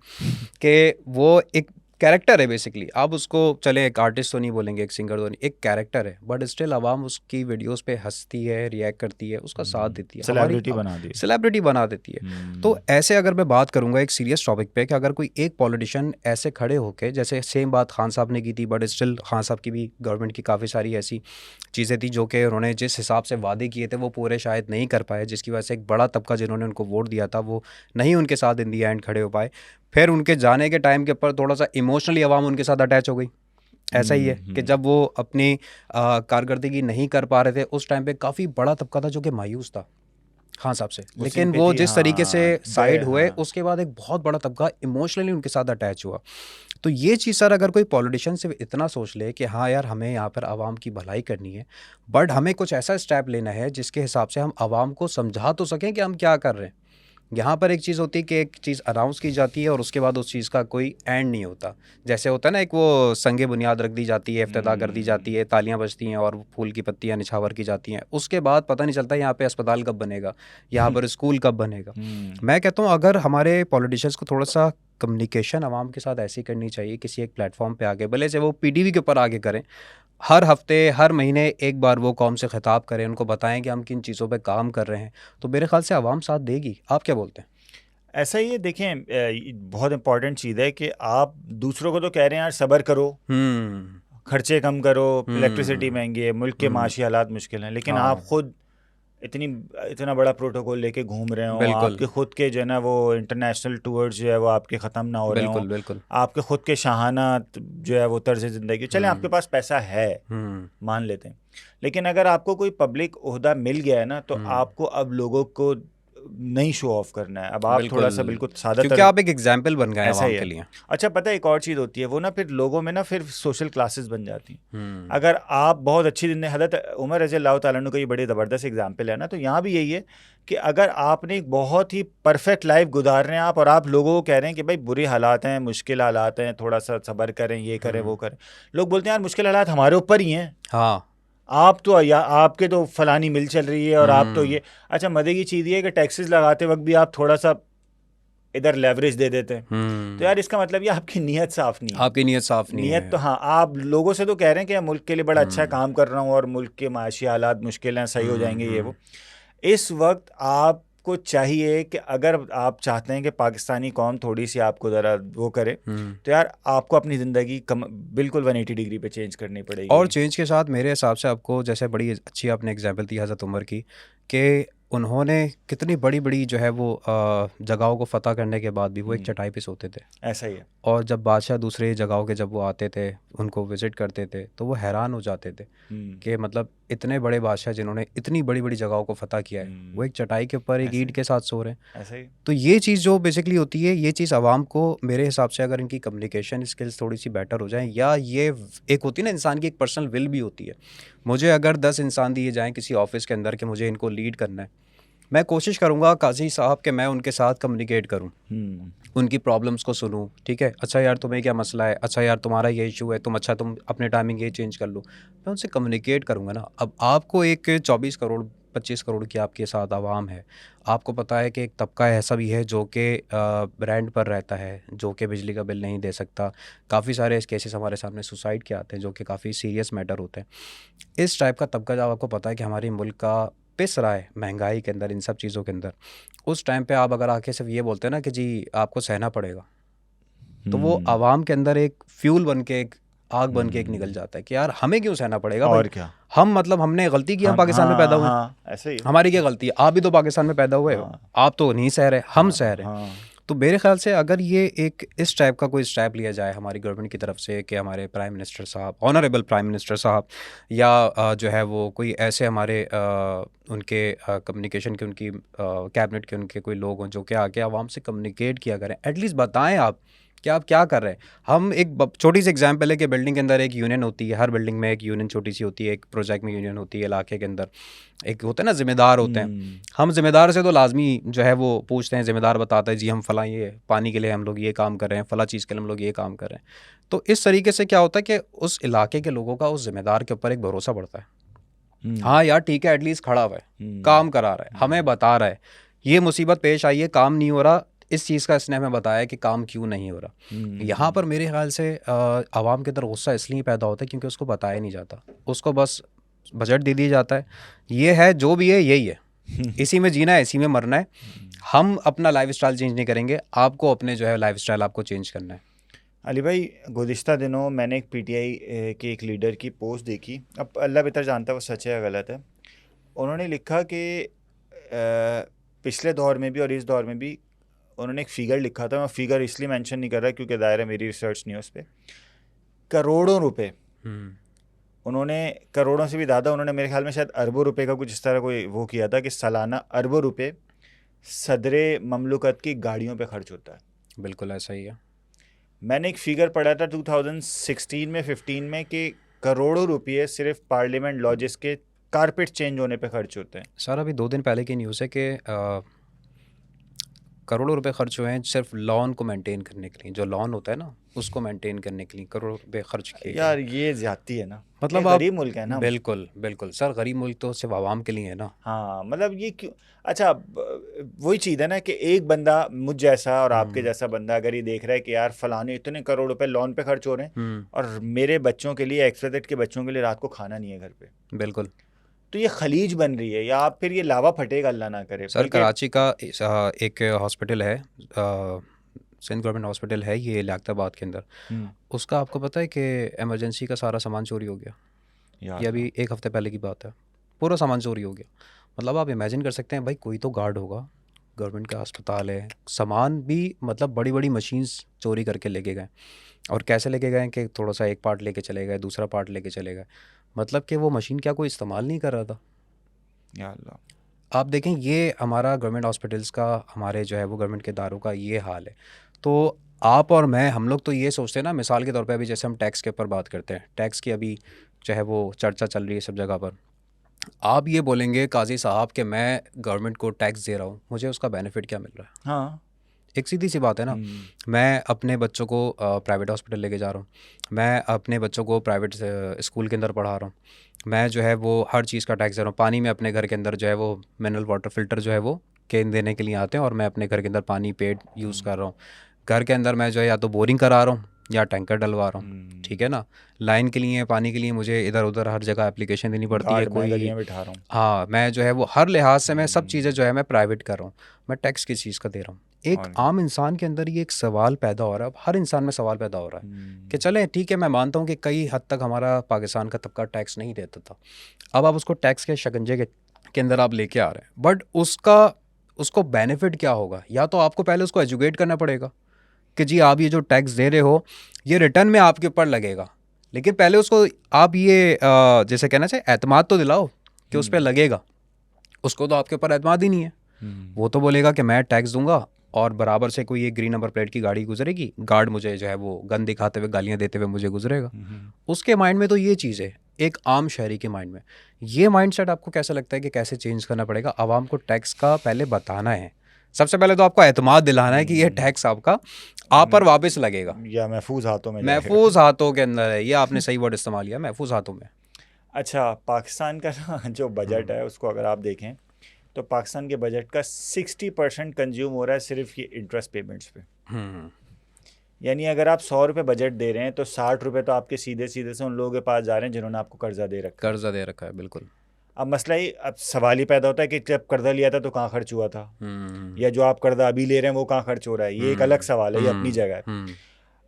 के, वो एक कैरेक्टर है बेसिकली। आप उसको चले एक आर्टिस्ट तो नहीं बोलेंगे, एक सिंगर तो नहीं, एक कैरेक्टर है, बट स्टिल आवाम उसकी वीडियोस पे हंसती है, रिएक्ट करती है, उसका साथ देती है, सेलिब्रिटी बना देती है। तो ऐसे अगर मैं बात करूंगा एक सीरियस टॉपिक पे कि अगर कोई एक पॉलिटिशियन ऐसे खड़े होके, जैसे सेम बात खान साहब ने की थी, बट स्टिल खान साहब की भी गवर्नमेंट की काफ़ी सारी ऐसी चीज़ें थी जो कि उन्होंने जिस हिसाब से वादे किए थे वो पूरे शायद नहीं कर पाए, जिसकी वजह से एक बड़ा तबका जिन्होंने उनको वोट दिया था वो नहीं उनके साथ इन दी एंड खड़े हो पाए। फिर उनके जाने के टाइम के ऊपर थोड़ा सा इमोशनली आवाम उनके साथ अटैच हो गई। ऐसा ही है कि जब वो अपनी कारकर्दगी नहीं कर पा रहे थे, उस टाइम पे काफ़ी बड़ा तबका था जो कि मायूस था। खान साहब से, वो लेकिन वो सिंपैथी, जिस तरीके से हाँ साइड हुए हाँ उसके बाद एक बहुत बड़ा तबका इमोशनली उनके साथ अटैच हुआ। तो ये चीज़ सर अगर कोई पॉलिटिशियन सिर्फ इतना सोच ले कि हाँ यार हमें यहाँ पर आवाम की भलाई करनी है, बट हमें कुछ ऐसा स्टेप लेना है जिसके हिसाब से हम आवाम को समझा तो सकें कि हम क्या कर रहे हैं। यहाँ पर एक चीज़ होती है कि एक चीज़ अनाउंस की जाती है और उसके बाद उस चीज़ का कोई एंड नहीं होता। जैसे होता है ना, एक वो संगे बुनियाद रख दी जाती है, इफ्तिताह कर दी जाती है, तालियां बजती हैं और फूल की पत्तियां निछावर की जाती हैं, उसके बाद पता नहीं चलता यहाँ पे अस्पताल कब बनेगा, यहाँ पर स्कूल कब बनेगा। मैं कहता हूँ अगर हमारे पॉलिटिशियंस को थोड़ा सा कम्युनिकेशन आवाम के साथ ऐसी करनी चाहिए, किसी एक प्लेटफॉर्म पे आगे, भले से वो पीटीवी के ऊपर आगे करें, हर हफ्ते हर महीने एक बार वो कौम से खिताब करें, उनको बताएं कि हम किन चीज़ों पे काम कर रहे हैं, तो मेरे ख्याल से आवाम साथ देगी। आप क्या बोलते हैं? ऐसा ही है। देखें, बहुत इंपॉर्टेंट चीज़ है कि आप दूसरों को तो कह रहे हैं यार सब्र करो, खर्चे कम करो, इलेक्ट्रिसिटी महंगी है, मुल्क के माशी हालात मुश्किल हैं, लेकिन आप हाँ, खुद इतना बड़ा प्रोटोकॉल लेके घूम रहे हो, बिल्कुल आपके खुद के जो है ना वो इंटरनेशनल टूर्स जो है वो आपके ख़त्म ना हो रहे हों, बिल्कुल बिल्कुल। आपके खुद के शाहाना जो है वो तर्ज ज़िंदगी, चलें आपके पास पैसा है, मान लेते हैं, लेकिन अगर आपको कोई पब्लिक ओहदा मिल गया है ना, तो आपको अब लोगों को नहीं शो ऑफ करना है, अब आप थोड़ा सा बिल्कुल, बिल्कुल सादा क्योंकि आप एक एग्जाम्पल बन गए हैं ऐसा ही आवाम के है। लिए। अच्छा, पता है एक और चीज़ होती है, वो ना फिर लोगों में ना फिर सोशल क्लासेस बन जाती हैं। हम्म अगर आप बहुत अच्छी दिन, हज़रत उमर रज़ी अल्लाह तआला अन्हु का ये बड़ी ज़बरदस्त एग्जाम्पल है ना, तो यहाँ भी यही है कि अगर आपने एक बहुत ही परफेक्ट लाइफ गुजार रहे हैं आप, और आप लोगों को कह रहे हैं कि भाई बुरे हालात हैं, मुश्किल हालात हैं, थोड़ा सा सब्र करें, ये करें वो करें, लोग बोलते हैं यार मुश्किल हालात हमारे ऊपर ही हैं, हाँ। आप तो या आपके तो फलानी मिल चल रही है और आप तो हम्म ये। अच्छा, मज़े की चीज़ ये है कि टैक्सेस लगाते वक्त भी आप थोड़ा सा इधर लेवरेज दे देते हैं, तो यार इसका मतलब ये आपकी नीयत साफ नहीं है। आपकी नीयत साफ नहीं नीयत तो है। हाँ, आप लोगों से तो कह रहे हैं कि मैं मुल्क के लिए बड़ा अच्छा काम कर रहा हूँ और मुल्क के माशी हालात मुश्किल हैं, सही हो जाएंगे ये वो। इस वक्त आपको चाहिए कि अगर आप चाहते हैं कि पाकिस्तानी कौम थोड़ी सी आपको ज़रा वो करे, तो यार आपको अपनी ज़िंदगी बिल्कुल 180 डिग्री पे चेंज करनी और पड़ेगी। चेंज के साथ मेरे हिसाब से आपको, जैसे बड़ी अच्छी आपने एग्जांपल दी हज़रत उमर की, कि उन्होंने कितनी बड़ी बड़ी जो है वो जगहों को फ़तह करने के बाद भी वो एक चटाई पे सोते थे। ऐसा ही है। और जब बादशाह दूसरे जगहों के जब वो आते थे, उनको विज़िट करते थे, तो वो हैरान हो जाते थे कि मतलब इतने बड़े बादशाह जिन्होंने इतनी बड़ी बड़ी जगहों को फ़तह किया है, वो एक चटाई के ऊपर एक ईंट के साथ सो रहे हैं। ऐसा ही। तो ये चीज़ जो बेसिकली होती है, ये चीज़ आवाम को मेरे हिसाब से अगर इनकी कम्युनिकेशन स्किल्स थोड़ी सी बेटर हो जाए, या ये एक होती है ना इंसान की एक पर्सनल विल भी होती है, मुझे अगर 10 इंसान दिए जाएं किसी ऑफिस के अंदर कि मुझे इनको लीड करना है, मैं कोशिश करूँगा काजी साहब कि मैं उनके साथ कम्युनिकेट करूँ, उनकी प्रॉब्लम्स को सुनूं। ठीक है, अच्छा यार तुम्हें क्या मसला है, अच्छा यार तुम्हारा ये इशू है, तुम अपने टाइमिंग ये चेंज कर लो, मैं उनसे कम्युनिकेट करूँगा ना। अब आपको एक 24 करोड़ 25 करोड़ की आपके साथ आवाम है, आपको पता है कि एक तबका ऐसा भी है जो कि रेंट पर रहता है, जो कि बिजली का बिल नहीं दे सकता। काफ़ी सारे केसेस हमारे सामने सुसाइड के आते हैं जो कि काफ़ी सीरियस मैटर होते हैं। इस टाइप का तबका जब आपको पता है कि हमारे मुल्क का पिस रहा है महंगाई के अंदर, इन सब चीज़ों के अंदर, उस टाइम पे आप अगर आके सिर्फ ये बोलते हैं ना कि जी आपको सहना पड़ेगा, तो वो आवाम के अंदर एक फ्यूल बन के, एक आग बन के एक निकल जाता है कि यार हमें क्यों सहना पड़ेगा भाई, और क्या, हम मतलब हमने गलती की, हम हम पाकिस्तान में पैदा हुए, ऐसे ही। हमारी क्या गलती है, आप भी तो पाकिस्तान में पैदा हुए हो, आप तो नहीं सह रहे, हम सह रहे हैं। तो मेरे ख्याल से अगर ये एक इस टाइप का कोई स्टेप लिया जाए हमारी गवर्नमेंट की तरफ से कि हमारे प्राइम मिनिस्टर साहब, ऑनरेबल प्राइम मिनिस्टर साहब, या जो है वो कोई ऐसे हमारे उनके कम्युनिकेशन के, उनकी कैबिनेट के उनके कोई लोग हों जो कि आके आवाम से कम्युनिकेट किया करें, एटलीस्ट बताएं आप कि आप क्या कर रहे हैं। हम एक छोटी सी एग्जांपल है कि बिल्डिंग के अंदर एक यूनियन होती है, हर बिल्डिंग में एक यूनियन छोटी सी होती है, एक प्रोजेक्ट में यूनियन होती है, इलाके के अंदर एक होता है ना ज़िम्मेदार होते हैं। हम ज़िम्मेदार से तो लाजमी जो है वो पूछते हैं, ज़िम्मेदार बताता है जी हम फ़लाँ ये पानी के लिए हम लोग ये काम कर रहे हैं, फ़लाँ चीज़ के लिए हम लोग ये काम कर रहे हैं। तो इस तरीके से क्या होता है कि उस इलाके के लोगों का उस ज़िम्मेदार के ऊपर एक भरोसा बढ़ता है। हाँ यार ठीक है, एटलीस्ट खड़ा हुआ है, काम करा रहा है, हमें बता रहा है ये मुसीबत पेश आई है, काम नहीं हो रहा, इस चीज़ का इसने हमें बताया कि काम क्यों नहीं हो रहा। यहाँ पर मेरे ख्याल से आवाम के अंदर गुस्सा इसलिए पैदा होता है क्योंकि उसको बताया नहीं जाता, उसको बस बजट दे दिया जाता है, ये है जो भी है यही है, इसी में जीना है, इसी में मरना है, हम अपना लाइफस्टाइल चेंज नहीं करेंगे, आपको अपने जो है लाइफस्टाइल आपको चेंज करना है। अली भाई, गुज़िश्ता दिनों मैंने एक पीटीआई के एक लीडर की पोस्ट देखी, अब अल्लाह बेहतर जानता है वो सच है या गलत है। उन्होंने लिखा कि पिछले दौर में भी और इस दौर में भी, उन्होंने एक फ़िगर लिखा था, मैं फ़िगर इसलिए मेंशन नहीं कर रहा क्योंकि दायरा मेरी रिसर्च नहीं है उस पर, करोड़ों रुपए उन्होंने करोड़ों से भी ज़्यादा, उन्होंने मेरे ख्याल में शायद अरबों रुपए का कुछ इस तरह कोई वो किया था कि सालाना अरबों रुपए सदरे ममलुकत की गाड़ियों पे खर्च होता है। बिल्कुल ऐसा ही है। मैंने एक फिगर पढ़ा था 2016 में 15 में कि करोड़ों रुपये सिर्फ पार्लियामेंट लॉजिस के कारपेट चेंज होने पे खर्च होते हैं। सर अभी 2 दिन पहले की न्यूज़ है कि करोड़ों रुपए खर्च हुए हैं सिर्फ लॉन को मेंटेन करने के लिए, जो लॉन होता है ना उसको मेंटेन करने के लिए करोड़ों रुपए खर्च किए गए यार हैं। ये ज्यादती है ना, मतलब ये आप गरीब मुल्क है ना हम। बिल्कुल बिल्कुल सर, गरीब मुल्क तो सिर्फ आवाम के लिए है ना। हाँ मतलब ये क्यों, अच्छा वही चीज़ है ना कि एक बंदा मुझ जैसा और आपके हम्म जैसा बंदा अगर ये देख रहा है कि यार फलाने इतने करोड़ रुपए लोन पे खर्च हो रहे हैं हम्म और मेरे बच्चों के लिए, एक्सपेक्टेड के बच्चों के लिए रात को खाना नहीं है घर पे, बिल्कुल। तो ये खलीज बन रही है, या आप फिर ये लावा फटेगा, अल्लाह ना करे। सर बल्कि कराची का एक हॉस्पिटल है, सिंध गवर्नमेंट हॉस्पिटल है ये लियाकताबाद के अंदर। हम्म, उसका आपको पता है कि इमरजेंसी का सारा सामान चोरी हो गया। या ये अल्लाह। अभी एक हफ्ते पहले की बात है, पूरा सामान चोरी हो गया। मतलब आप इमेजिन कर सकते हैं भाई, कोई तो गार्ड होगा, गवर्नमेंट का अस्पताल है, सामान भी मतलब बड़ी बड़ी मशीन्स चोरी करके लेके गए। और कैसे लेके गए कि थोड़ा सा एक पार्ट लेके चले गए, दूसरा पार्ट लेके चले गए। मतलब कि वो मशीन क्या कोई इस्तेमाल नहीं कर रहा था। या अल्लाह। आप देखें ये हमारा गवर्नमेंट हॉस्पिटल्स का, हमारे जो है वो गवर्नमेंट के इदारों का ये हाल है। तो आप और मैं, हम लोग तो ये सोचते हैं ना, मिसाल के तौर पे अभी जैसे हम टैक्स के ऊपर बात करते हैं, टैक्स की अभी जो है वो चर्चा चल रही है सब जगह पर। आप ये बोलेंगे काजी साहब कि मैं गवर्नमेंट को टैक्स दे रहा हूँ, मुझे उसका बेनिफिट क्या मिल रहा है? हाँ। एक सीधी सी बात है ना। हम्म, मैं अपने बच्चों को प्राइवेट हॉस्पिटल लेके जा रहा हूँ, मैं अपने बच्चों को प्राइवेट स्कूल के अंदर पढ़ा रहा हूँ, मैं जो है वो हर चीज़ का टैक्स दे रहा हूँ। पानी में अपने घर के अंदर जो है वो मिनरल वाटर फिल्टर जो है वो केन देने के लिए आते हैं, और मैं अपने घर के अंदर पानी पेड यूज़ कर रहा हूँ। घर के अंदर मैं जो है या तो बोरिंग करा रहा हूँ या टैंकर डलवा रहा हूँ, ठीक है ना। लाइन के लिए, पानी के लिए मुझे इधर उधर हर जगह एप्लीकेशन देनी पड़ती है गार्ड मैं कोई। गलियां बिठा रहा हूँ। हाँ, मैं जो है वो हर लिहाज से मैं सब चीज़ें जो है मैं प्राइवेट कर रहा हूँ। मैं टैक्स किस चीज़ का दे रहा हूँ? एक और क्या। आम इंसान के अंदर ये एक सवाल पैदा हो रहा है, अब हर इंसान में सवाल पैदा हो रहा है कि चलें ठीक है, मैं मानता हूँ कि कई हद तक हमारा पाकिस्तान का तबका टैक्स नहीं देता था। अब आप उसको टैक्स के शिकंजे के अंदर आप लेके आ रहे हैं, बट उसको बेनिफिट क्या होगा? या तो आपको पहले उसको एजुकेट करना पड़ेगा कि जी आप ये जो टैक्स दे रहे हो ये रिटर्न में आपके ऊपर लगेगा, लेकिन पहले उसको आप ये जैसे कहना चाहिए एतमाद तो दिलाओ कि उस पर लगेगा। उसको तो आपके ऊपर एतमाद ही नहीं है। वो तो बोलेगा कि मैं टैक्स दूंगा और बराबर से कोई एक ग्रीन नंबर प्लेट की गाड़ी गुजरेगी, गार्ड मुझे जो है वो गन दिखाते हुए गालियां देते हुए मुझे गुजरेगा। उसके माइंड में तो ये चीज़ है, एक आम शहरी के माइंड में। ये माइंडसेट आपको कैसा लगता है कि कैसे चेंज करना पड़ेगा? आवाम को टैक्स का पहले बताना है, सबसे पहले तो आपको एतमाद दिलाना है कि ये टैक्स आपका आप पर वापस लगेगा, या महफूज हाथों में जाएगा। महफूज हाथों के अंदर है। ये आपने सही वर्ड इस्तेमाल किया, महफूज हाथों में। अच्छा, पाकिस्तान का ना जो बजट है उसको अगर आप देखें तो पाकिस्तान के बजट का 60% कंज्यूम हो रहा है सिर्फ ये इंटरेस्ट पेमेंट्स पे। हम्म यानी अगर आप 100 रुपये बजट दे रहे हैं तो 60 रुपये तो आपके सीधे सीधे से उन लोगों के पास जा रहे हैं जिन्होंने आपको कर्जा दे रखा है। कर्जा दे रखा है, बिल्कुल। अब मसला ही, अब सवाल ही पैदा होता है कि जब कर्जा लिया था तो कहाँ खर्च हुआ था, हम्म या जो आप कर्जा अभी ले रहे हैं वो कहाँ खर्च हो रहा है। ये एक अलग सवाल है, ये अपनी जगह है। हम्म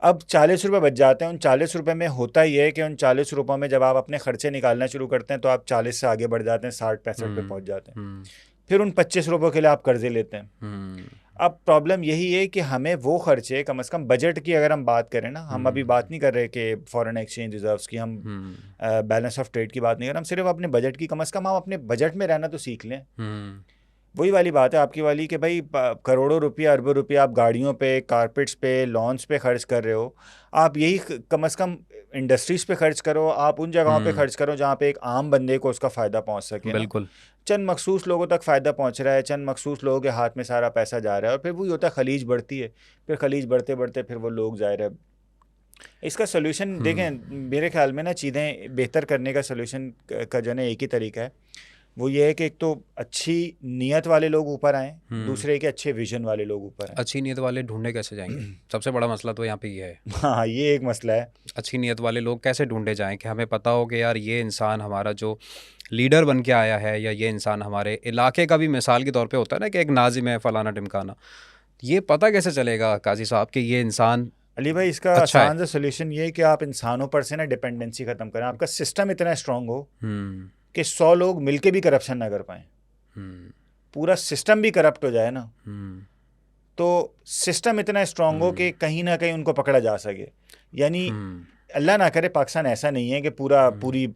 अब 40 रुपये बच जाते हैं। उन 40 रुपये में होता ये है कि उन 40 रुपयों में जब आप अपने खर्चे निकालना शुरू करते हैं तो आप 40 से आगे बढ़ जाते हैं, 60-65 पे पहुंच जाते हैं। हम्म फिर उन 25 रुपयों के लिए आप कर्जे लेते हैं। हम्म अब प्रॉब्लम यही है कि हमें वो खर्चे कम से कम बजट की अगर हम बात करें ना, हम अभी बात नहीं कर रहे कि फॉरेन एक्सचेंज रिजर्व्स की, हम बैलेंस ऑफ ट्रेड की बात नहीं कर रहे, हम सिर्फ अपने बजट की, कम से कम हम अपने बजट में रहना तो सीख लें। वही वाली बात है आपकी वाली कि भाई करोड़ों रुपया, अरबों रुपया आप गाड़ियों पे, कारपेट्स पे, लॉन्स पे खर्च कर रहे हो। आप यही कम से कम इंडस्ट्रीज़ पे खर्च करो, आप उन जगहों पे खर्च करो जहाँ पे एक आम बंदे को उसका फ़ायदा पहुँच सके ना। बिल्कुल। चंद मखसूस लोगों तक फ़ायदा पहुँच रहा है, चंद मखसूस लोगों के हाथ में सारा पैसा जा रहा है, और फिर वही होता है, खलीज बढ़ती है, फिर खलीज बढ़ते बढ़ते फिर वो लोग ज़ाहिर है। इसका सोल्यूशन देखें, मेरे ख्याल में ना चीज़ें बेहतर करने का सोल्यूशन का जो है ना एक ही तरीका है, वो ये है कि एक तो अच्छी नीयत वाले लोग ऊपर आएँ, दूसरे के अच्छे विजन वाले लोग ऊपर आएँ। अच्छी नीयत वाले ढूंढे कैसे जाएंगे? सबसे बड़ा मसला तो यहाँ पे ये है। हाँ, ये एक मसला है। अच्छी नीयत वाले लोग कैसे ढूंढे जाएं कि हमें पता हो कि यार ये इंसान हमारा जो लीडर बन के आया है, या ये इंसान हमारे इलाके का भी मिसाल के तौर पे होता है ना कि एक नाजिम है फलाना ढिमकाना, ये पता कैसे चलेगा काजी साहब कि ये इंसान अली भाई, इसका अच्छा है? आसान सा सोल्यूशन ये है कि आप इंसानों पर से ना डिपेंडेंसी ख़त्म करें। आपका सिस्टम इतना स्ट्रांग हो हम्म कि 100 लोग मिलके भी करप्शन ना कर पाएँ। हम्म पूरा सिस्टम भी करप्ट हो जाए ना, हम्म तो सिस्टम इतना स्ट्रांग हो कि कहीं ना कहीं उनको पकड़ा जा सके। यानी अल्लाह ना करे पाकिस्तान ऐसा नहीं है कि पूरी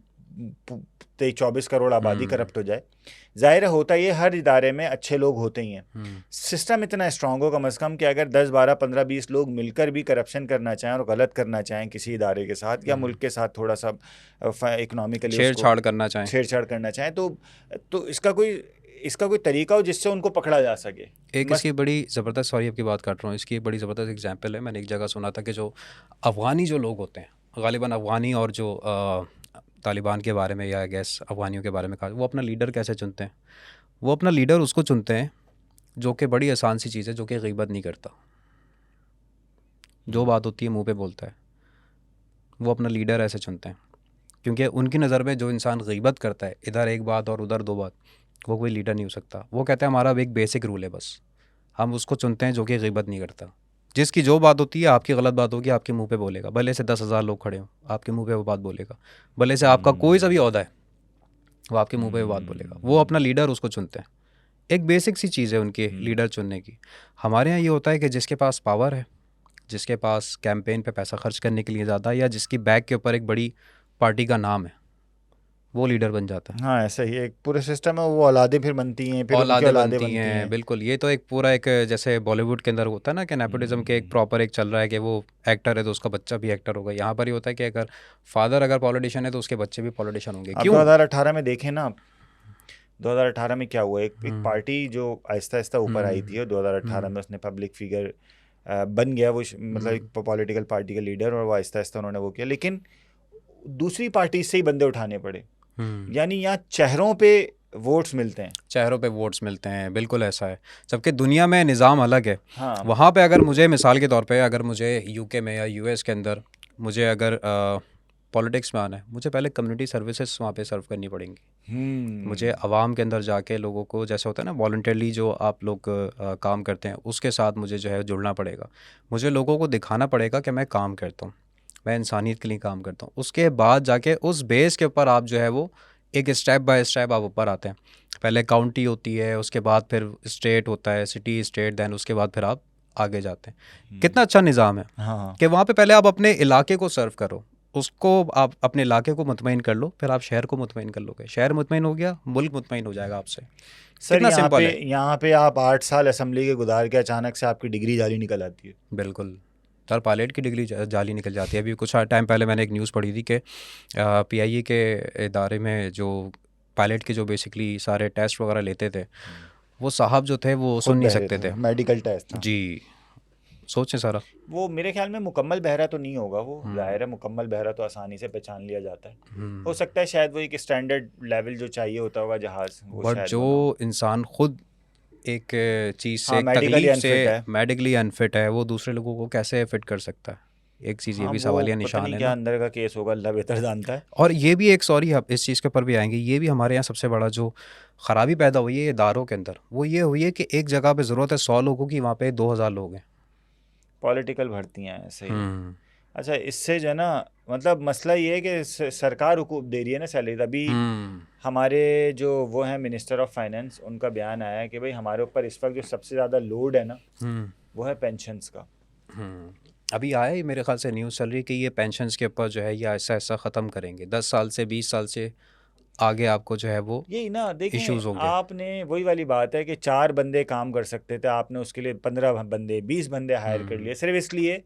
24 करोड़ आबादी करप्ट हो जाए, जाहिर होता ये हर इदारे में अच्छे लोग होते ही हैं। सिस्टम इतना स्ट्रांग हो कम से कम कि अगर 10 12 15 20 लोग मिलकर भी करप्शन करना चाहें और गलत करना चाहें किसी इदारे के साथ या मुल्क के साथ थोड़ा सा इकोनॉमिकली छेड़छाड़ करना चाहें, छेड़छाड़ करना चाहें, तो इसका कोई तरीका हो जिससे उनको पकड़ा जा सके। एक इसकी बड़ी ज़बरदस्त, सॉरी आपकी बात काट रहा हूँ, इसकी एक बड़ी ज़बरदस्त एग्जांपल है। मैंने एक जगह सुना था कि जो अफ़गानी जो लोग होते हैं, गालिबन अफ़गानी, और जो तालिबान के बारे में या गैस अफ़गानियों के बारे में कहा, वो अपना लीडर कैसे चुनते हैं? वो अपना लीडर उसको चुनते हैं जो कि बड़ी आसान सी चीज़ है, जो कि ग़ीबत नहीं करता, जो बात होती है मुँह पे बोलता है। वो अपना लीडर ऐसे चुनते हैं क्योंकि उनकी नज़र में जो इंसान ग़ीबत करता है, इधर एक बात और उधर दो बात, वो कोई लीडर नहीं हो सकता। वो कहते हैं हमारा एक बेसिक रूल है, बस हम उसको चुनते हैं जो कि ग़ीबत नहीं करता। जिसकी जो बात होती है, आपकी गलत बात होगी, आपके मुंह पे बोलेगा, भले से 10,000 लोग खड़े हों, आपके मुंह पे वो बात बोलेगा। भले से आपका कोई सा भी ओहदा है, वो आपके मुंह पे वो बात बोलेगा। वो अपना लीडर उसको चुनते हैं। एक बेसिक सी चीज़ है उनकी लीडर चुनने की। हमारे यहाँ ये होता है कि जिसके पास पावर है, जिसके पास कैंपेन पे पैसा खर्च करने के लिए ज़्यादा, या जिसकी बैग के ऊपर एक बड़ी पार्टी का नाम है, वो लीडर बन जाता है। हाँ, ऐसा ही एक पूरा सिस्टम है। वो औलादें फिर बनती हैं, फिर उनकी औलादें औलादें बनती हैं, बिल्कुल। ये तो एक पूरा एक जैसे बॉलीवुड के अंदर होता है ना कि नेपोटिज्म के एक प्रॉपर एक चल रहा है कि वो एक्टर है तो उसका बच्चा भी एक्टर होगा। यहाँ पर ही होता है कि अगर फादर अगर पॉलिटिशियन है तो उसके बच्चे भी पॉलिटिशियन होंगे। अब क्यों? 2018 में देखें ना, 2018 में क्या हुआ, एक पार्टी जो आहिस्ता आहिस्ता ऊपर आई थी और 2018 में उसने पब्लिक फिगर बन गया, वो मतलब एक पॉलिटिकल पार्टी का लीडर, और वो आहिस्ता आहिस्ता उन्होंने वो किया। लेकिन दूसरी पार्टी से ही बंदे उठाने पड़े, यानी यहाँ चेहरों पे वोट्स मिलते हैं, चेहरों पे वोट्स मिलते हैं, बिल्कुल ऐसा है। जबकि दुनिया में निज़ाम अलग है। हाँ। वहाँ पे अगर मुझे मिसाल के तौर पे, अगर मुझे यूके में या यूएस के अंदर मुझे अगर पॉलिटिक्स में आना है, मुझे पहले कम्युनिटी सर्विसेज वहाँ पे सर्व करनी पड़ेंगी। मुझे आवाम के अंदर जाके लोगों को, जैसे होता है ना वॉलंटियरली जो आप लोग काम करते हैं, उसके साथ मुझे जो है जुड़ना पड़ेगा। मुझे लोगों को दिखाना पड़ेगा कि मैं काम करता हूँ, मैं इंसानियत के लिए काम करता हूँ। उसके बाद जाके उस बेस के ऊपर आप जो है वो एक स्टेप बाय स्टेप आप ऊपर आते हैं। पहले काउंटी होती है, उसके बाद फिर स्टेट होता है, सिटी, स्टेट, दैन उसके बाद फिर आप आगे जाते हैं। कितना अच्छा निज़ाम है। हाँ। कि वहाँ पे पहले आप अपने इलाके को सर्व करो, उसको आप अपने इलाके को मुतमईन कर लो, फिर आप शहर को मुतमईन कर लोगे। शहर मुतमईन हो गया, मुल्क मुतमईन हो जाएगा आपसे। सर, कितना सिंपल है। यहाँ पे आप 8 साल असेंबली के गुजार के अचानक से आपकी डिग्री जाली निकल आती है। बिल्कुल सर, पायलट की डिग्री जाली निकल जाती है। अभी कुछ टाइम पहले मैंने एक न्यूज़ पढ़ी थी कि PIE के इदारे में जो पायलट के जो बेसिकली सारे टेस्ट वगैरह लेते थे, वो साहब जो थे वो सुन नहीं सकते थे। मेडिकल टेस्ट जी, सोचें सारा। वो मेरे ख्याल में मुकम्मल बहरा तो नहीं होगा, वो जाहिर है मुकम्मल बहरा तो आसानी से पहचान लिया जाता है। हो सकता है शायद वो एक स्टैंडर्ड लेवल जो चाहिए होता होगा जहाज, वो बट शायद जो इंसान खुद एक चीज़ से, हाँ, एक medically तकलीफ unfit से है। मेडिकली अनफिट है, वो दूसरे लोगों को कैसे फिट कर सकता है? एक चीज़ ये हाँ, भी वो सवालिया पता निशान नहीं है क्या ना। अंदर का केस होगा, अल्लाह बेहतर जानता है। और ये भी एक, सॉरी आप इस चीज़ के ऊपर भी आएंगे, ये भी हमारे यहाँ सबसे बड़ा जो ख़राबी पैदा हुई है इदारों के अंदर, वो ये हुई है कि एक जगह पे ज़रूरत है 100 लोगों की, वहाँ पे 2000 लोग हैं। पॉलिटिकल भर्तियाँ हैं, सही है। अच्छा, इससे जो है ना, मतलब मसला ये है कि सरकार हुकूक दे रही है ना सैलरी। अभी हमारे जो वो हैं मिनिस्टर ऑफ फाइनेंस, उनका बयान आया है कि भाई हमारे ऊपर इस वक्त जो सबसे ज़्यादा लोड है ना, वो है पेंशन्स का। अभी आया ही मेरे ख्याल से न्यूज़ चल रही है कि ये पेंशन्स के ऊपर जो है ये ऐसा ऐसा ख़त्म करेंगे। 10 साल से 20 साल से आगे आपको जो है वो यही ना, देखें इश्यूज़ होंगे। आपने वही वाली बात है कि 4 बंदे काम कर सकते थे, आपने उसके लिए 15 बंदे 20 बंदे हायर कर लिए, सिर्फ इसलिए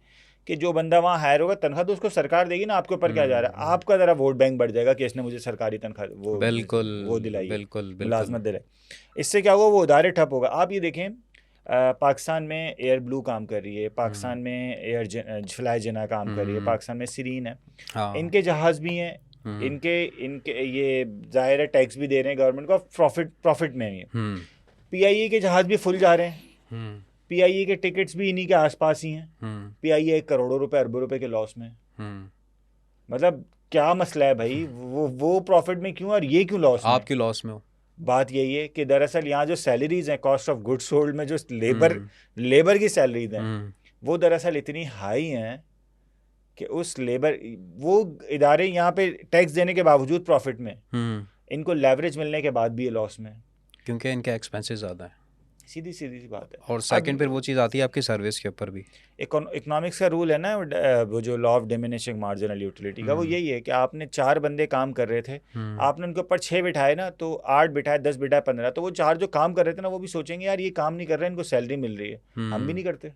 कि जो बंदा वहाँ हायर होगा तनख्वाह तो उसको सरकार देगी ना। आपके ऊपर क्या जा रहा है? आपका ज़रा वोट बैंक बढ़ जाएगा कि इसने मुझे सरकारी तनख्वाह वो दिलाई है, बिल्कुल मुलाजमत दिलाई। इससे क्या होगा, वो इदारे ठप होगा। आप ये देखें, पाकिस्तान में एयर ब्लू काम कर रही है, पाकिस्तान में एयर फ्लाई जिना काम कर रही है, पाकिस्तान में सीरीन है, इनके जहाज़ भी हैं, इनके ये जाहिर है टैक्स भी दे रहे हैं गवर्नमेंट को, प्रॉफिट में है। PIE के जहाज़ भी फुल जा रहे हैं, PIE के टिकट्स भी इन्हीं के आसपास ही हैं। PIE करोड़ों रुपए अरबों रुपए के लॉस में। मतलब क्या मसला है भाई? वो प्रॉफिट में क्यों और ये क्यों लॉस में? आपकी लॉस में हो। बात यही है कि दरअसल यहाँ जो सैलरीज हैं, कॉस्ट ऑफ गुड्स सोल्ड में जो लेबर की सैलरीज हैं, वो दरअसल इतनी हाई हैं कि उस लेबर, वो इदारे यहाँ पे टैक्स देने के बावजूद प्रॉफिट में, इनको लेवरेज मिलने के बाद भी ये लॉस में, क्योंकि इनके एक्सपेंसेस ज़्यादा है। सीधी सीधी सी बात है। और अब सेकंड फिर वो चीज़ आती है आपकी सर्विस के ऊपर भी। इकोनॉमिक्स का रूल है ना, वो जो law of diminishing marginal utility का, वो यही है कि आपने 4 बंदे काम कर रहे थे, आपने उनके ऊपर 6 बिठाए ना, तो 8 बिठाए, 10 बिठाए, 15, तो वो 4 जो काम कर रहे थे ना, वो भी सोचेंगे यार ये काम नहीं कर रहे हैं, इनको सैलरी मिल रही है, हम भी नहीं करते,